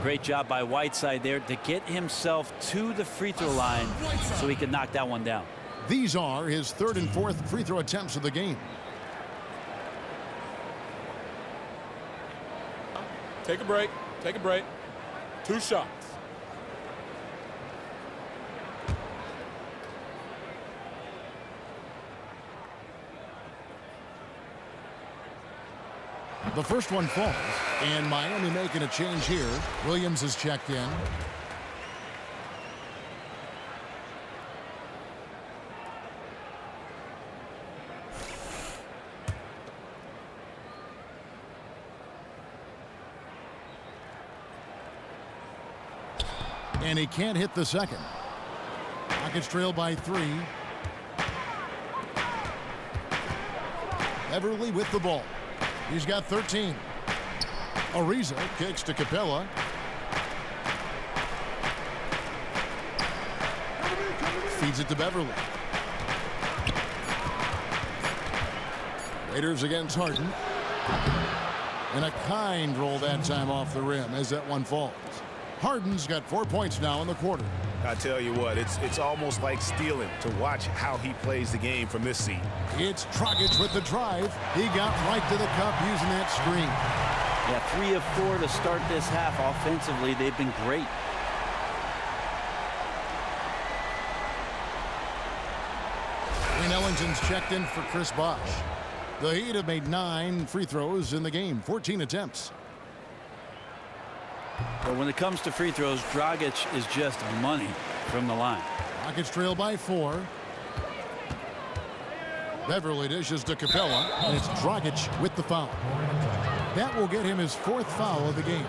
Great job by Whiteside there to get himself to the free throw line so he could knock that one down. These are his 3rd and 4th free throw attempts of the game. Take a break. Take a break. 2 shots. The first one falls, and Miami making a change here. Williams is checked in. And he can't hit the second. Rockets trail by 3. Beverly with the ball. He's got 13. Ariza kicks to Capella. Feeds it to Beverly. Raiders against Harden. And a kind roll that time off the rim as that one falls. Harden's got 4 points now in the quarter. I tell you what, it's almost like stealing to watch how he plays the game from this seat. It's Dragic with the drive. He got right to the cup using that screen. Yeah, 3 of 4 to start this half. Offensively, they've been great. Wayne Ellington's checked in for Chris Bosh. The Heat have made 9 free throws in the game, 14 attempts. But when it comes to free throws, Dragic is just money from the line. Rockets trail by 4. Beverly dishes to Capella, and it's Dragic with the foul. That will get him his 4th foul of the game.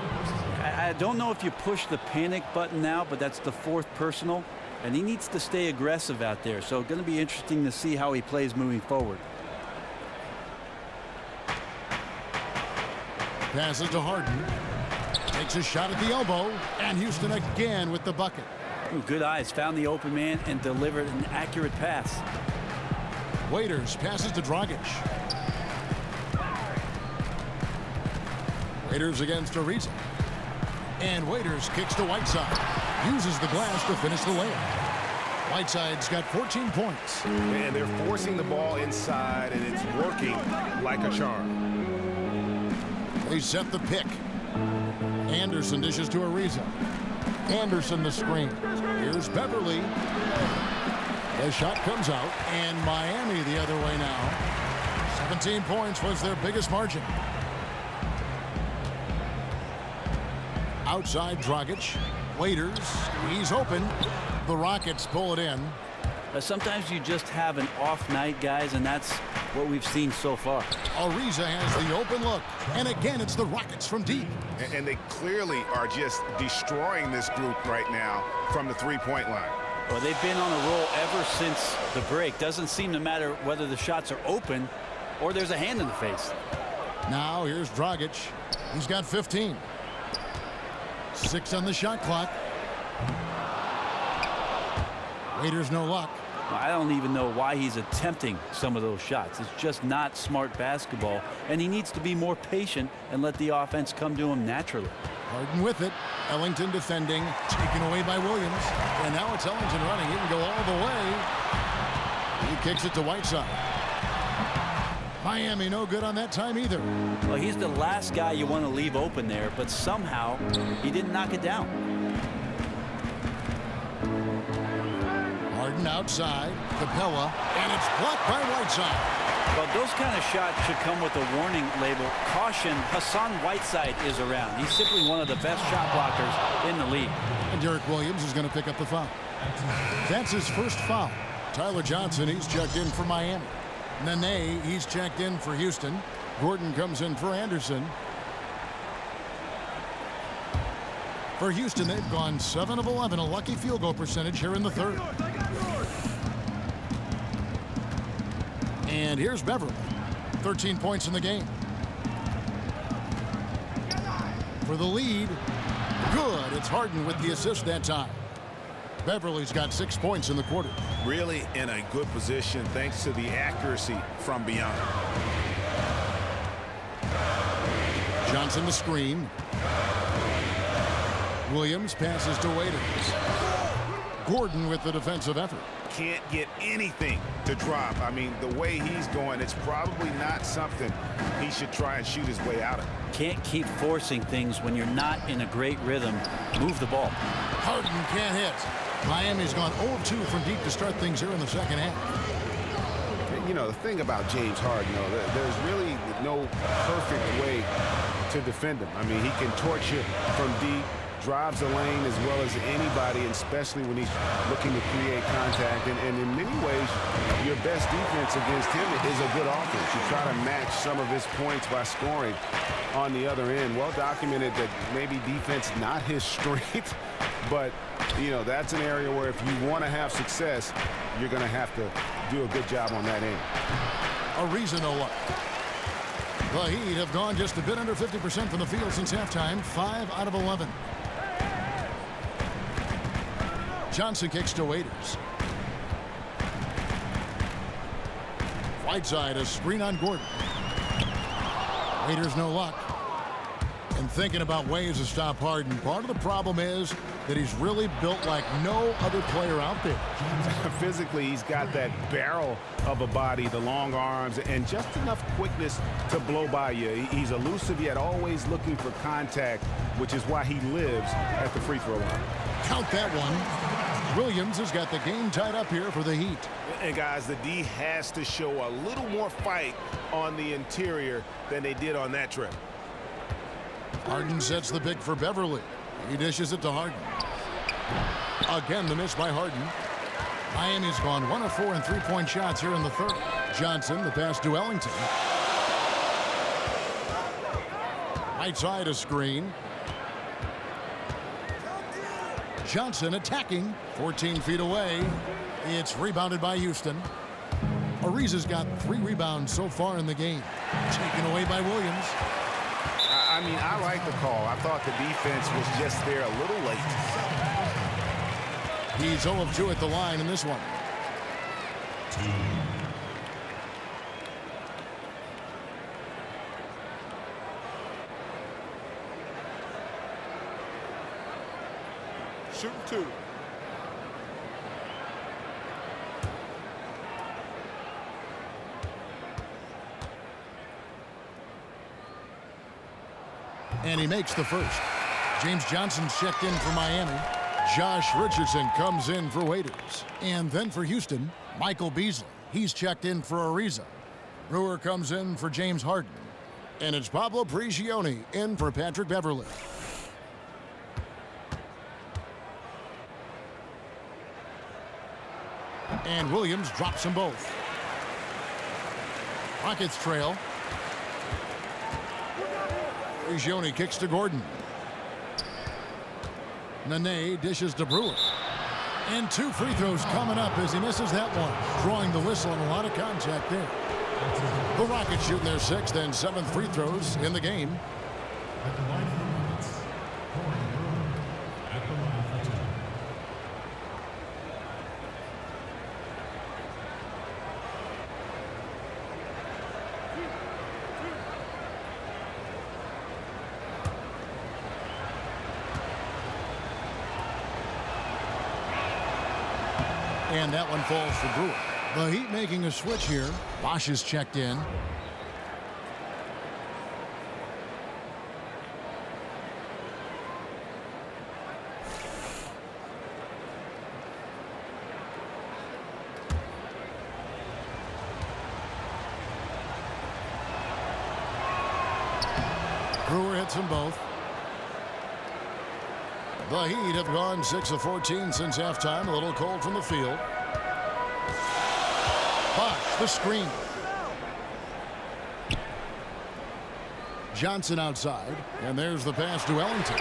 I don't know if you push the panic button now, but that's the 4th personal, and he needs to stay aggressive out there. So going to be interesting to see how he plays moving forward. Passes to Harden. Takes a shot at the elbow, and Houston again with the bucket. Good eyes, found the open man and delivered an accurate pass. Waiters passes to Dragic. Waiters against Ariza. And Waiters kicks to Whiteside. Uses the glass to finish the layup. Whiteside's got 14 points. Man, they're forcing the ball inside, and it's working like a charm. They set the pick. Anderson dishes to Ariza. Anderson the screen. Here's Beverly. The shot comes out, and Miami the other way now. 17 points was their biggest margin. Outside Dragic. Waiters. He's open. The Rockets pull it in. Sometimes you just have an off night, guys, and that's what we've seen so far. Ariza has the open look. And again, it's the Rockets from deep. And they clearly are just destroying this group right now from the three-point line. Well, they've been on a roll ever since the break. Doesn't seem to matter whether the shots are open or there's a hand in the face. Now here's Dragic. He's got 15. 6 on the shot clock. Waiters no luck. I don't even know why he's attempting some of those shots. It's just not smart basketball, and he needs to be more patient and let the offense come to him naturally. Harden with it. Ellington defending. Taken away by Williams. And now it's Ellington running. He can go all the way. He kicks it to Whiteside. Miami no good on that time either. Well, he's the last guy you want to leave open there, but somehow he didn't knock it down. Harden outside. Capella. And it's blocked by Whiteside. Well, those kind of shots should come with a warning label. Caution, Hassan Whiteside is around. He's simply one of the best shot blockers in the league. And Derek Williams is going to pick up the foul. That's his first foul. Tyler Johnson, he's checked in for Miami. Nene, he's checked in for Houston. Gordon comes in for Anderson. For Houston, they've gone 7 of 11, a lucky field goal percentage here in the third. And here's Beverly. 13 points in the game. For the lead, good. It's Harden with the assist that time. Beverly's got 6 points in the quarter. Really in a good position thanks to the accuracy from beyond. Johnson the screen. Williams passes to Waiters. Gordon with the defensive effort. Can't get anything to drop. I mean, the way he's going, it's probably not something he should try and shoot his way out of. Can't keep forcing things when you're not in a great rhythm. Move the ball. Harden can't hit. Miami's gone 0-2 from deep to start things here in the second half. You know, the thing about James Harden, there's really no perfect way to defend him. I mean, he can torch you from deep, drives the lane as well as anybody, and especially when he's looking to create contact. And in many ways, your best defense against him is a good offense. You try to match some of his points by scoring on the other end. Well documented that maybe defense not his strength, but, you know, that's an area where if you want to have success, you're going to have to do a good job on that end. Ariza no luck. The Heat have gone just a bit under 50% from the field since halftime. 5 out of 11. Johnson kicks to Waiters. Whiteside, a screen on Gordon. Waiters no luck. thinking about ways to stop Harden. Part of the problem is that he's really built like no other player out there. Physically, he's got that barrel of a body, the long arms, and just enough quickness to blow by you. He's elusive, yet always looking for contact, which is why he lives at the free throw line. Count that one. Williams has got the game tied up here for the Heat. And guys, the D has to show a little more fight on the interior than they did on that trip. Harden sets the pick for Beverly. He dishes it to Harden. Again, the miss by Harden. Miami's gone 1 of 4 in three-point shots here in the third. Johnson, the pass to Ellington. Right side, a screen. Johnson attacking, 14 feet away. It's rebounded by Houston. Ariza's got 3 rebounds so far in the game. Taken away by Williams. I mean, I like the call. I thought the defense was just there a little late. He's 0 of 2 at the line in this one. Shoot 2. And he makes the first. James Johnson's checked in for Miami. Josh Richardson comes in for Waiters. And then for Houston, Michael Beasley. He's checked in for Ariza. Brewer comes in for James Harden. And it's Pablo Prigioni in for Patrick Beverly. And Williams drops them both. Rockets trail. Prigioni kicks to Gordon. Nene dishes to Brewer. And 2 free throws coming up as he misses that one. Drawing the whistle and a lot of contact there. The Rockets shooting their 6th and 7th free throws in the game. And that one falls for Brewer. The Heat making a switch here. Bosch is checked in. Brewer hits them both. The Heat have gone 6 of 14 since halftime. A little cold from the field. Bosch, the screen. Johnson outside. And there's the pass to Ellington.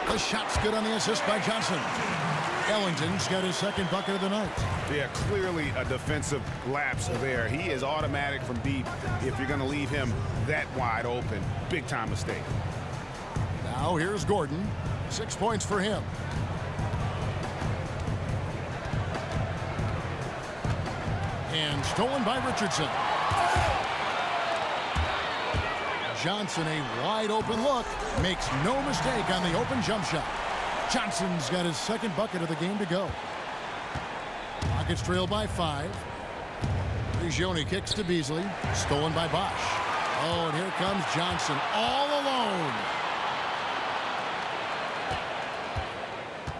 The shot's good on the assist by Johnson. Ellington's got his 2nd bucket of the night. Yeah, clearly a defensive lapse there. He is automatic from deep if you're going to leave him that wide open. Big time mistake. Now here's Gordon. 6 points for him. And stolen by Richardson. Johnson, a wide open look. Makes no mistake on the open jump shot. Johnson's got his 2nd bucket of the game to go. Rockets trail by 5. Prigioni kicks to Beasley. Stolen by Bosch. Oh, and here comes Johnson all alone.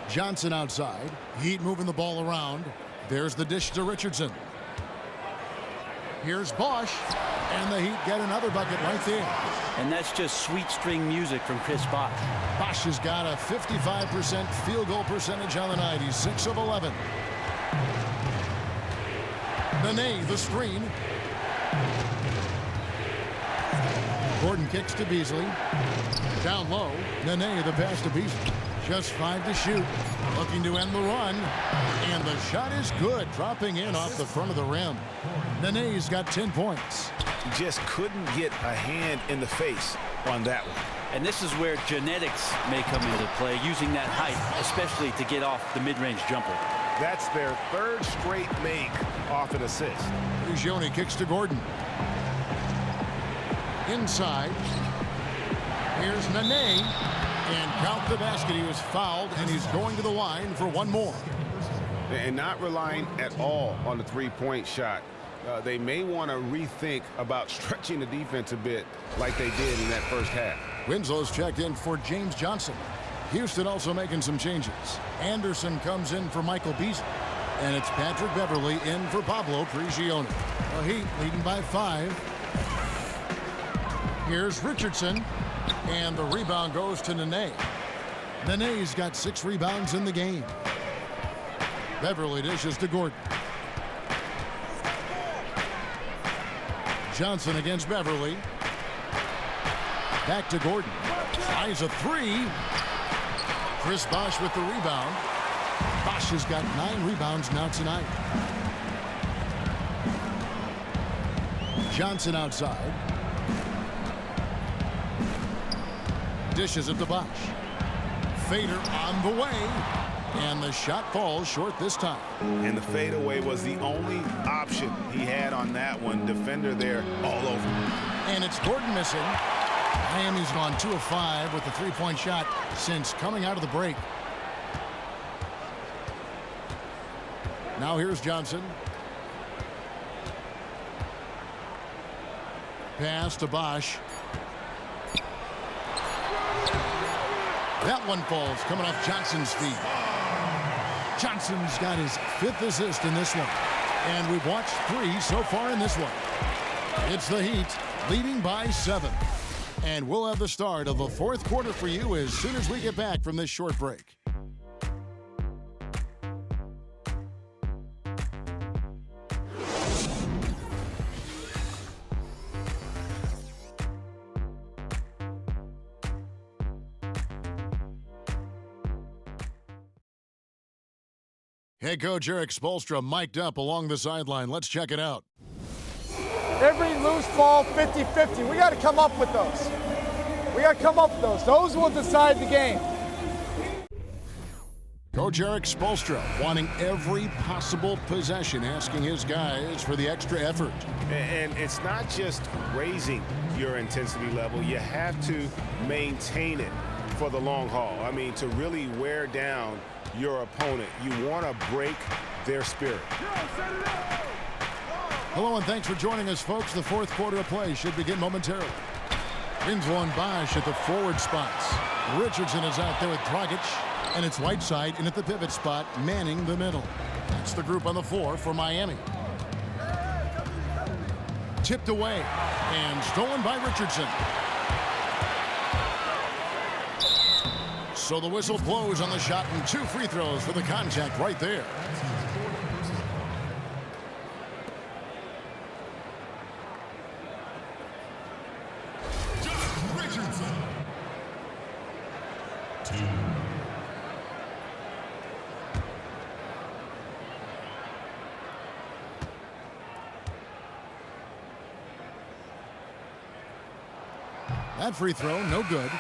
Johnson outside. Heat moving the ball around. There's the dish to Richardson. Here's Bosch. And the Heat get another bucket right there. And that's just sweet string music from Chris Bosch. Bosch has got a 55% field goal percentage on the night. He's 6 of 11. Nene, the screen. Gordon kicks to Beasley. Down low. Nene, the pass to Beasley. Just 5 to shoot. Looking to end the run. And the shot is good. Dropping in off the front of the rim. Nene's got 10 points. He just couldn't get a hand in the face on that one. And this is where genetics may come into play, using that height, especially to get off the mid-range jumper. That's their 3rd straight make off an assist. Prigioni kicks to Gordon. Inside. Here's Nene. And count the basket. He was fouled, and he's going to the line for one more. And not relying at all on the three-point shot. They may want to rethink about stretching the defense a bit like they did in that first half. Winslow's checked in for James Johnson. Houston also making some changes. Anderson comes in for Michael Beasley. And it's Patrick Beverley in for Pablo Prigioni. The Heat leading by 5. Here's Richardson. And the rebound goes to Nene. Nene's got 6 rebounds in the game. Beverley dishes to Gordon. Johnson against Beverley. Back to Gordon. Tries a 3. Chris Bosh with the rebound. Bosh has got 9 rebounds now tonight. Johnson outside. Dishes it to Bosh. Fader on the way. And the shot falls short this time. And the fadeaway was the only option he had on that one. Defender there all over. And it's Gordon missing. Miami's gone 2 of 5 with the three-point shot since coming out of the break. Now here's Johnson. Pass to Bosh. That one falls coming off Johnson's feet. Johnson's got his 5th assist in this one. And we've watched 3 so far in this one. It's the Heat leading by 7. And we'll have the start of the 4th quarter for you as soon as we get back from this short break. Head coach Eric Spoelstra mic'd up along the sideline. Let's check it out. Every loose ball, 50-50. We got to come up with those. We got to come up with those. Those will decide the game. Coach Eric Spoelstra wanting every possible possession, asking his guys for the extra effort. And it's not just raising your intensity level. You have to maintain it for the long haul. I mean, to really wear down your opponent, you want to break their spirit. Hello and thanks for joining us, folks. The 4th quarter of play should begin momentarily. Winslow and Bosh at the forward spots. Richardson is out there with Dragic, and it's Whiteside in at the pivot spot, manning the middle. That's the group on the floor for Miami. Tipped away and stolen by Richardson. So the whistle blows on the shot and 2 free throws for the contact right there. Richardson. 2. That free throw, no good.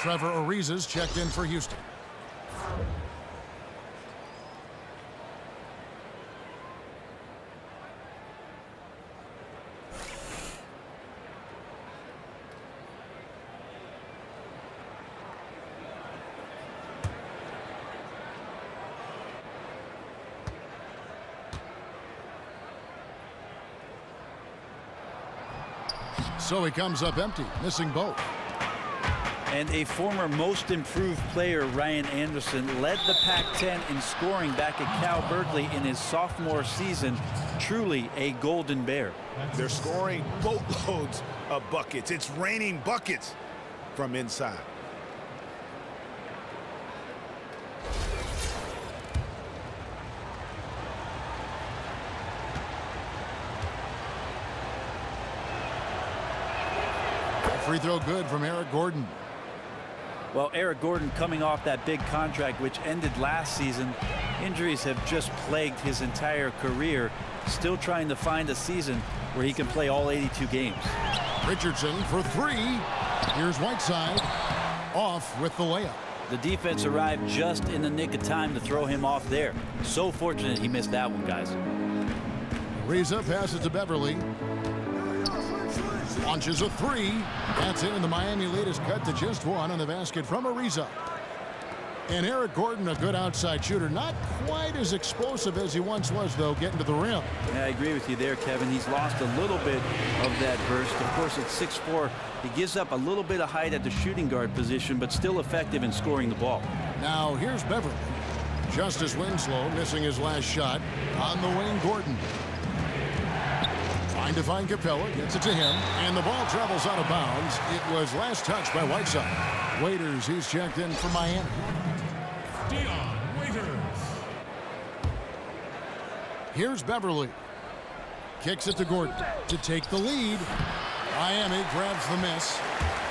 Trevor Ariza's checked in for Houston. So he comes up empty, missing both. And a former most improved player, Ryan Anderson, led the Pac-10 in scoring back at Cal Berkeley in his sophomore season. Truly a golden bear. They're scoring boatloads of buckets. It's raining buckets from inside. Free throw good from Eric Gordon. Well, Eric Gordon coming off that big contract which ended last season. Injuries have just plagued his entire career. Still trying to find a season where he can play all 82 games. Richardson for 3. Here's Whiteside off with the layup. The defense arrived just in the nick of time to throw him off there. So fortunate he missed that one, guys. Ariza passes to Beverley. Launches a three. That's in, and the Miami lead is cut to just one on the basket from Ariza. And Eric Gordon, a good outside shooter. Not quite as explosive as he once was, though, getting to the rim. Yeah, I agree with you there, Kevin. He's lost a little bit of that burst. Of course, at 6'4", he gives up a little bit of height at the shooting guard position, but still effective in scoring the ball. Now, here's Beverly. Justice Winslow missing his last shot on the wing. Gordon. Trying to find Capella. Gets it to him. And the ball travels out of bounds. It was last touched by Whiteside. Waiters, he's checked in for Miami. Dion Waiters. Here's Beverly. Kicks it to Gordon to take the lead. Miami grabs the miss.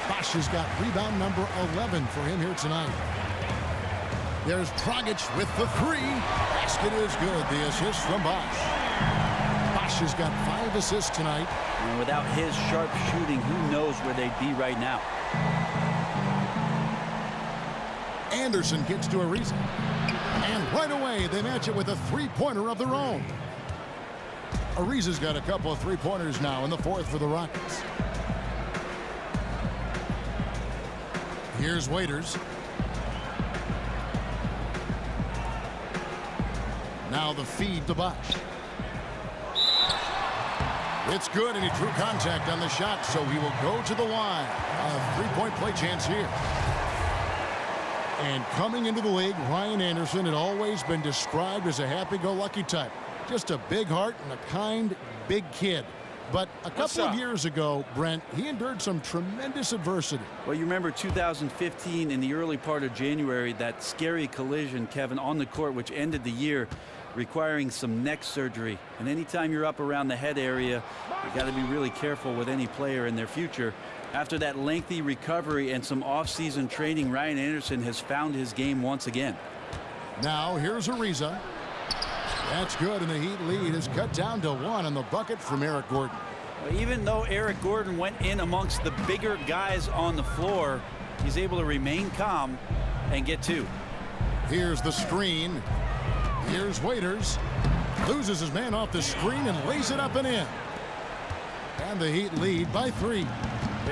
Bosch has got rebound number 11 for him here tonight. There's Dragic with the three. Basket is good. The assist from Bosch. Bosch has got 5 assists tonight. And without his sharp shooting, who knows where they'd be right now. Anderson gets to Ariza. And right away, they match it with a three-pointer of their own. Ariza's got a couple of three-pointers now in the fourth for the Rockets. Here's Waiters. Now the feed to Bosch. It's good, and he drew contact on the shot, so he will go to the line. A three-point play chance here. And coming into the league, Ryan Anderson had always been described as a happy-go-lucky type. Just a big heart and a kind, big kid. But a couple of years ago, Brent, he endured some tremendous adversity. Well, you remember 2015 in the early part of January, that scary collision, Kevin, on the court, which ended the year requiring some neck surgery. And anytime you're up around the head area, you got to be really careful with any player in their future. After that lengthy recovery and some off-season training, Ryan Anderson has found his game once again. Now here's Ariza. That's good, and the Heat lead is cut down to 1 on the bucket from Eric Gordon. Even though Eric Gordon went in amongst the bigger guys on the floor, he's able to remain calm and get 2. Here's the screen. Here's Waiters. Loses his man off the screen and lays it up and in. And the Heat lead by 3.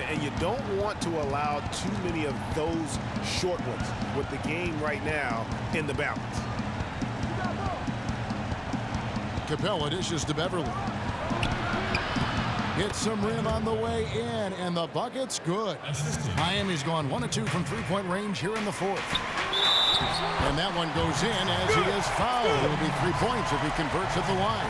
And you don't want to allow too many of those short ones with the game right now in the balance. Capella dishes to Beverly. Hits some rim on the way in, and the bucket's good. Miami's gone 1 of 2 from three-point range here in the fourth. And that one goes in as he is fouled. It'll be 3 points if he converts at the line.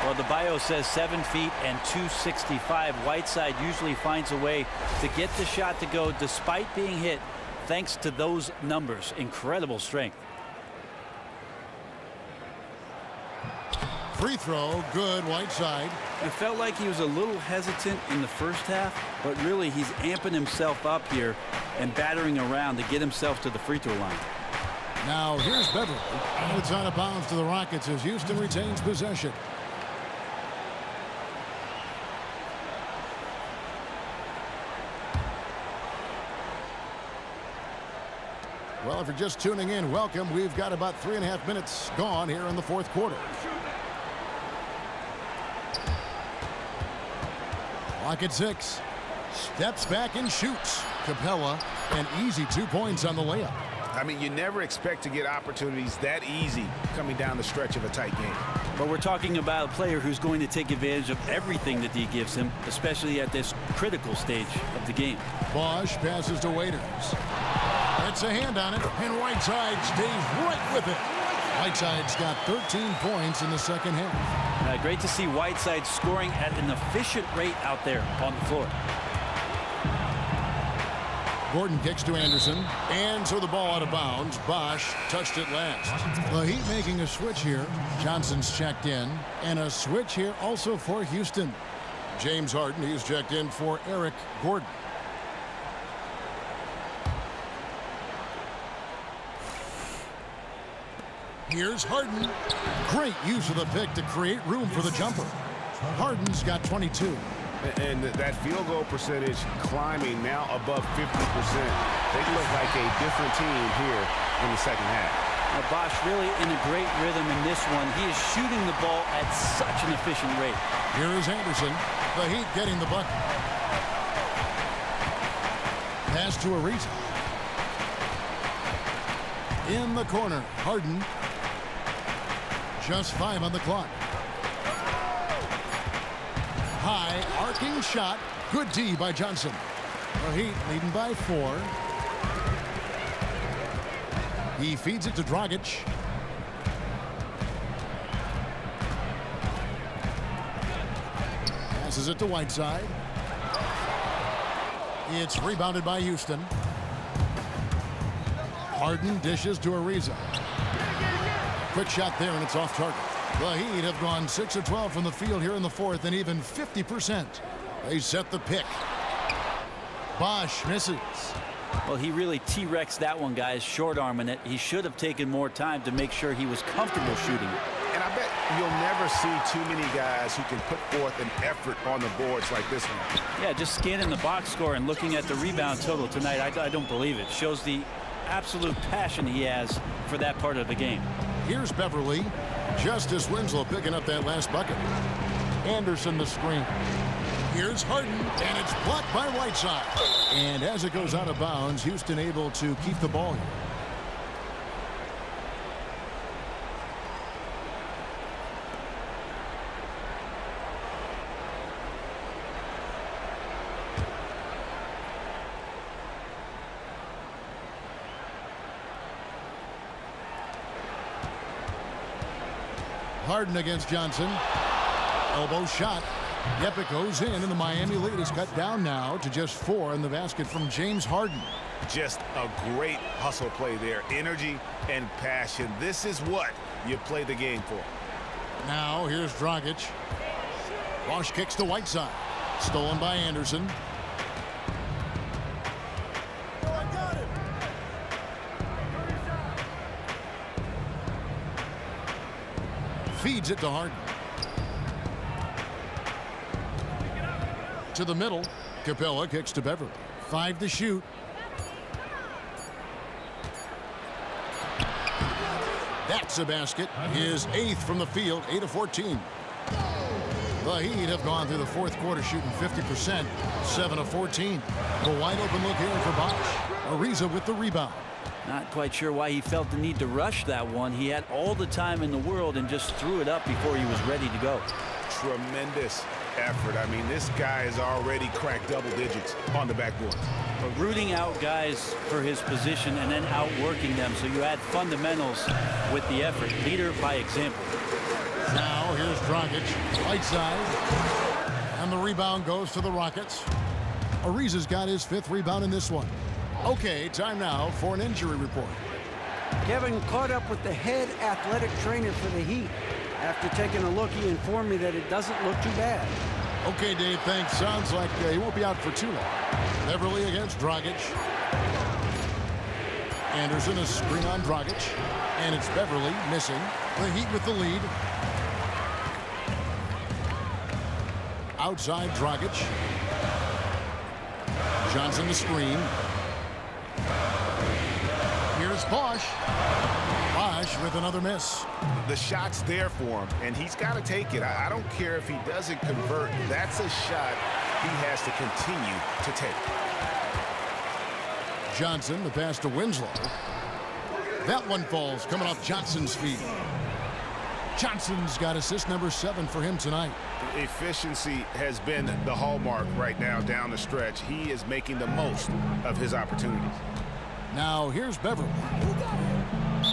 Well, the bio says 7 feet and 265. Whiteside usually finds a way to get the shot to go despite being hit, thanks to those numbers. Incredible strength. Free throw, good, Whiteside. It felt like he was a little hesitant in the first half, but really he's amping himself up here and battering around to get himself to the free throw line. Now here's Beverly. And it's out of bounds to the Rockets as Houston retains possession. Well, if you're just tuning in, welcome. We've got about 3.5 minutes gone here in the fourth quarter. Clock at 6. Steps back and shoots. Capella, an easy 2 points on the layup. I mean, you never expect to get opportunities that easy coming down the stretch of a tight game. But we're talking about a player who's going to take advantage of everything that he gives him, especially at this critical stage of the game. Bosch passes to Waiters. Gets a hand on it, and Whiteside stays right with it. Whiteside's got 13 points in the second half. Great to see Whiteside scoring at an efficient rate out there on the floor. Gordon kicks to Anderson, and so the ball out of bounds. Bosch touched it last. The Heat making a switch here. Johnson's checked in, and a switch here also for Houston. James Harden, he's checked in for Eric Gordon. Here's Harden. Great use of the pick to create room for the jumper. Harden's got 22. And that field goal percentage climbing now above 50%. They look like a different team here in the second half. Now Bosch really in a great rhythm in this one. He is shooting the ball at such an efficient rate. Here is Anderson. The Heat getting the bucket. Pass to Ariza. In the corner, Harden. Just 5 on the clock. High arcing shot. Good D by Johnson. The Heat leading by 4. He feeds it to Dragic. Passes it to Whiteside. It's rebounded by Houston. Harden dishes to Ariza. Quick shot there, and it's off target. The Heat have gone 6 of 12 from the field here in the fourth, and even 50%. They set the pick. Bosh misses. Well, he really T-Rexed that one, guys, short-arming it. He should have taken more time to make sure he was comfortable shooting it. And I bet you'll never see too many guys who can put forth an effort on the boards like this one. Yeah, just scanning the box score and looking at the rebound total tonight, I don't believe it. Shows the absolute passion he has for that part of the game. Here's Beverly. Justice Winslow picking up that last bucket. Anderson the screen. Here's Harden, and it's blocked by Whiteside. And as it goes out of bounds, Houston able to keep the ball here. Harden against Johnson. Elbow shot. Yep, it goes in, and the Miami lead is cut down now to just 4 in the basket from James Harden. Just a great hustle play there. Energy and passion. This is what you play the game for. Now here's Dragic. Bosh kicks to Whiteside. Stolen by Anderson. Feeds it to Harden. To the middle. Capella kicks to Beverly. 5 to shoot. That's a basket. His 8th from the field. 8 of 14. The Heat have gone through the fourth quarter shooting 50%. 7 of 14. A wide open look here for Bosh. Ariza with the rebound. Not quite sure why he felt the need to rush that one. He had all the time in the world and just threw it up before he was ready to go. Tremendous effort. I mean, this guy has already cracked double digits on the backboard. But rooting out guys for his position and then outworking them, so you add fundamentals with the effort. Leader by example. Now here's Dragic. Right side. And the rebound goes to the Rockets. Ariza's got his 5th rebound in this one. Okay, time now for an injury report. Kevin caught up with the head athletic trainer for the Heat. After taking a look, he informed me that it doesn't look too bad. Okay, Dave, thanks. Sounds like he won't be out for too long. Beverly against Dragic. Anderson is screen on Dragic. And it's Beverly missing. The Heat with the lead. Outside Dragic. Johnson the screen. Here's Bosh. Bosh with another miss. The shot's there for him, and he's got to take it. I don't care if he doesn't convert. That's a shot he has to continue to take. Johnson, the pass to Winslow. That one falls, coming off Johnson's feet. Johnson's got assist number 7 for him tonight. Efficiency has been the hallmark right now down the stretch. He is making the most of his opportunities. Now here's Beverly.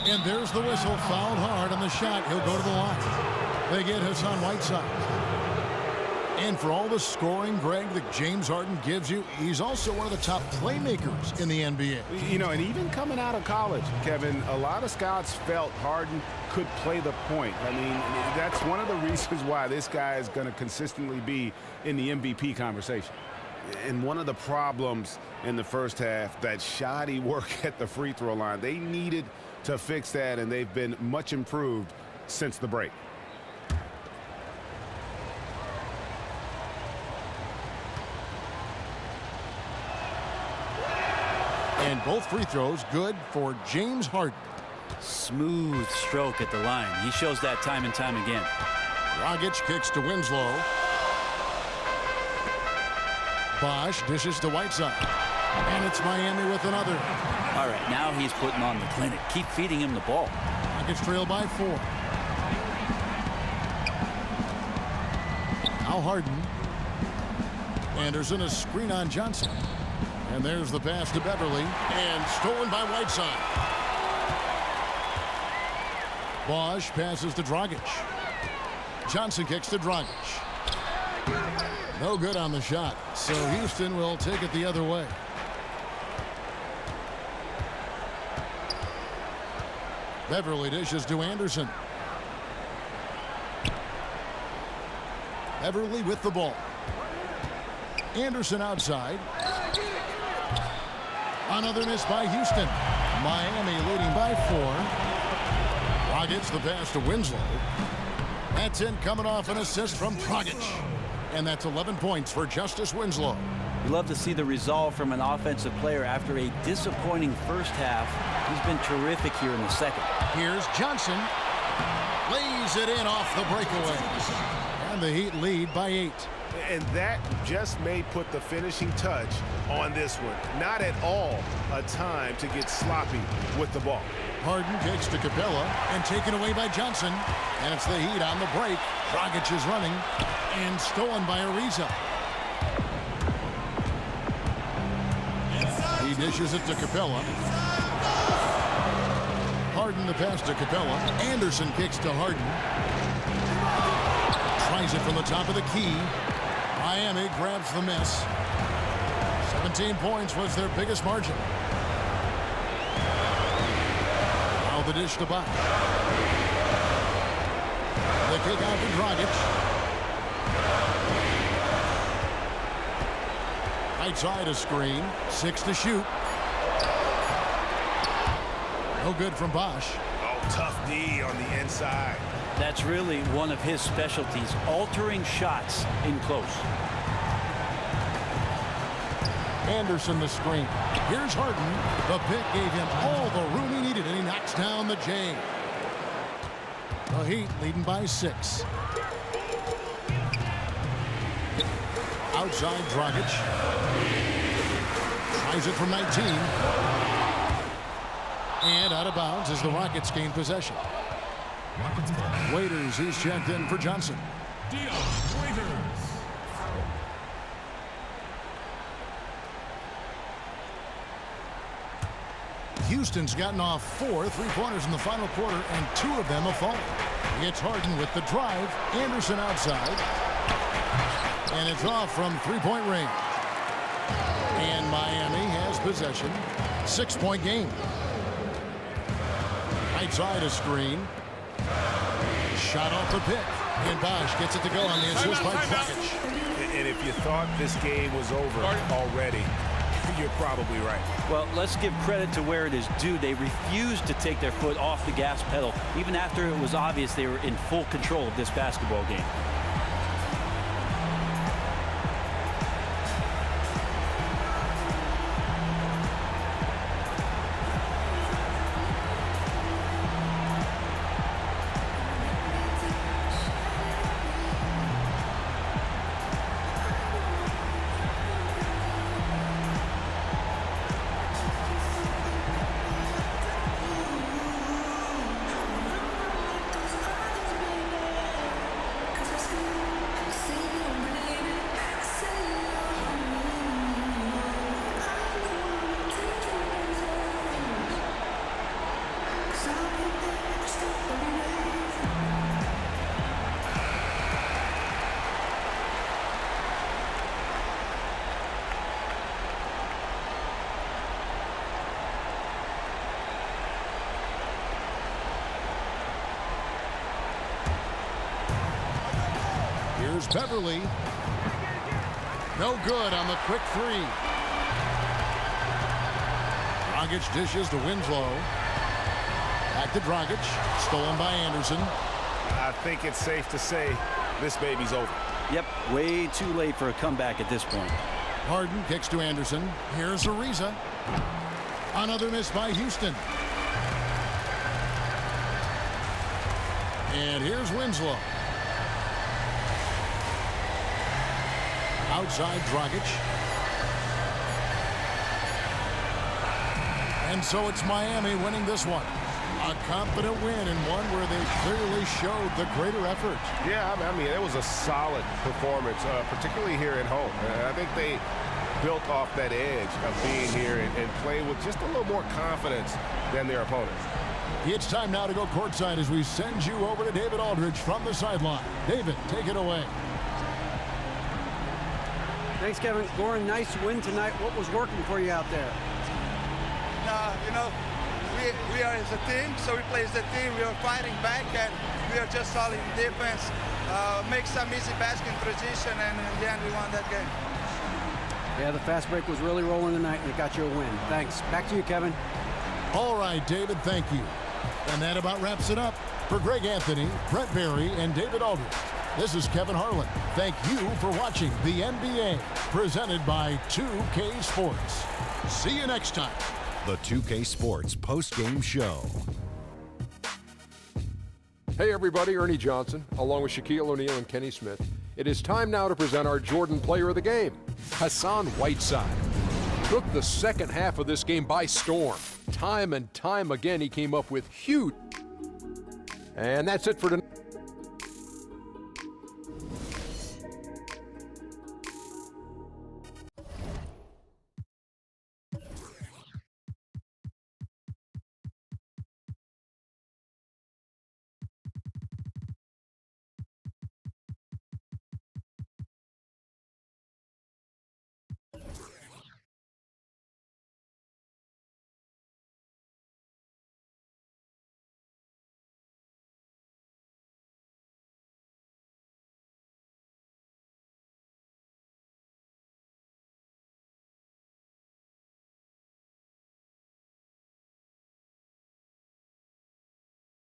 And there's the whistle. Fouled hard on the shot. He'll go to the line. They get Hassan Whiteside. And for all the scoring, Greg, that James Harden gives you, he's also one of the top playmakers in the NBA. You know, and even coming out of college, Kevin, a lot of scouts felt Harden could play the point. I mean, that's one of the reasons why this guy is going to consistently be in the MVP conversation. And one of the problems in the first half, that shoddy work at the free throw line, they needed to fix that, and they've been much improved since the break. And both free throws good for James Harden. Smooth stroke at the line. He shows that time and time again. Dragic kicks to Winslow. Bosch dishes to Whiteside. And it's Miami with another. All right, now he's putting on the clinic. Keep feeding him the ball. Rockets trail by 4. Now Harden. Anderson, a screen on Johnson. And there's the pass to Beverly. And stolen by Whiteside. Bosch passes to Dragic. Johnson kicks to Dragic. No good on the shot. So Houston will take it the other way. Beverly dishes to Anderson. Beverly with the ball. Anderson outside. Another miss by Houston. Miami leading by 4. Dragic the pass to Winslow. That's in coming off an assist from Dragic. And that's 11 points for Justice Winslow. You love to see the resolve from an offensive player after a disappointing first half. He's been terrific here in the second. Here's Johnson. Lays it in off the breakaway. And the Heat lead by 8. And that just may put the finishing touch on this one. Not at all a time to get sloppy with the ball. Harden kicks to Capella and taken away by Johnson. And it's the Heat on the break. Dragic is running and stolen by Ariza. He dishes it to Capella. Harden the pass to Capella. Anderson kicks to Harden. Tries it from the top of the key. Miami grabs the miss. 17 points was their biggest margin. Now the dish to Bach. The kick out to Dragic. Right side a screen. 6 to shoot. No good from Bosch. Oh, tough D on the inside. That's really one of his specialties, altering shots in close. Anderson the screen. Here's Harden. The pick gave him all the room he needed, and he knocks down the J. The Heat leading by 6. Outside Dragic. Tries it from 19. And out of bounds as the Rockets gain possession. Waiters, he's checked in for Johnson. Dion Waiters. Houston's gotten off 4 3-pointers in the final quarter, and 2 of them have fallen. It's Harden with the drive. Anderson outside. And it's off from 3-point range. And Miami has possession. 6-point game. Right side a screen. Shot off the pick. And Bosch gets it to go on the assist by Dragic. And if you thought this game was over already, you're probably right. Well, let's give credit to where it is due. They refused to take their foot off the gas pedal, even after it was obvious they were in full control of this basketball game. Here's Beverly. No good on the quick 3. Dragic dishes to Winslow. Back to Dragic. Stolen by Anderson. I think it's safe to say this baby's over. Yep, way too late for a comeback at this point. Harden kicks to Anderson. Here's Ariza. Another miss by Houston. And here's Winslow. Outside Dragic. And so it's Miami winning this one. A confident win and one where they clearly showed the greater effort. Yeah, I mean, it was a solid performance, particularly here at home. I think they built off that edge of being here and played with just a little more confidence than their opponents. It's time now to go courtside as we send you over to David Aldridge from the sideline. David, take it away. Thanks, Kevin. Goran, nice win tonight. What was working for you out there? You know, we are as a team, so we play as a team. We are fighting back, and we are just solid in defense. Make some easy basket in transition, and in the end, we won that game. Yeah, the fast break was really rolling tonight, and it got you a win. Thanks. Back to you, Kevin. All right, David, thank you. And that about wraps it up. For Greg Anthony, Brent Barry, and David Aldridge, this is Kevin Harlan. Thank you for watching the NBA, presented by 2K Sports. See you next time. The 2K Sports post-game show. Hey everybody, Ernie Johnson, along with Shaquille O'Neal and Kenny Smith. It is time now to present our Jordan Player of the Game, Hassan Whiteside. Took the second half of this game by storm. Time and time again, he came up with huge. And that's it for tonight.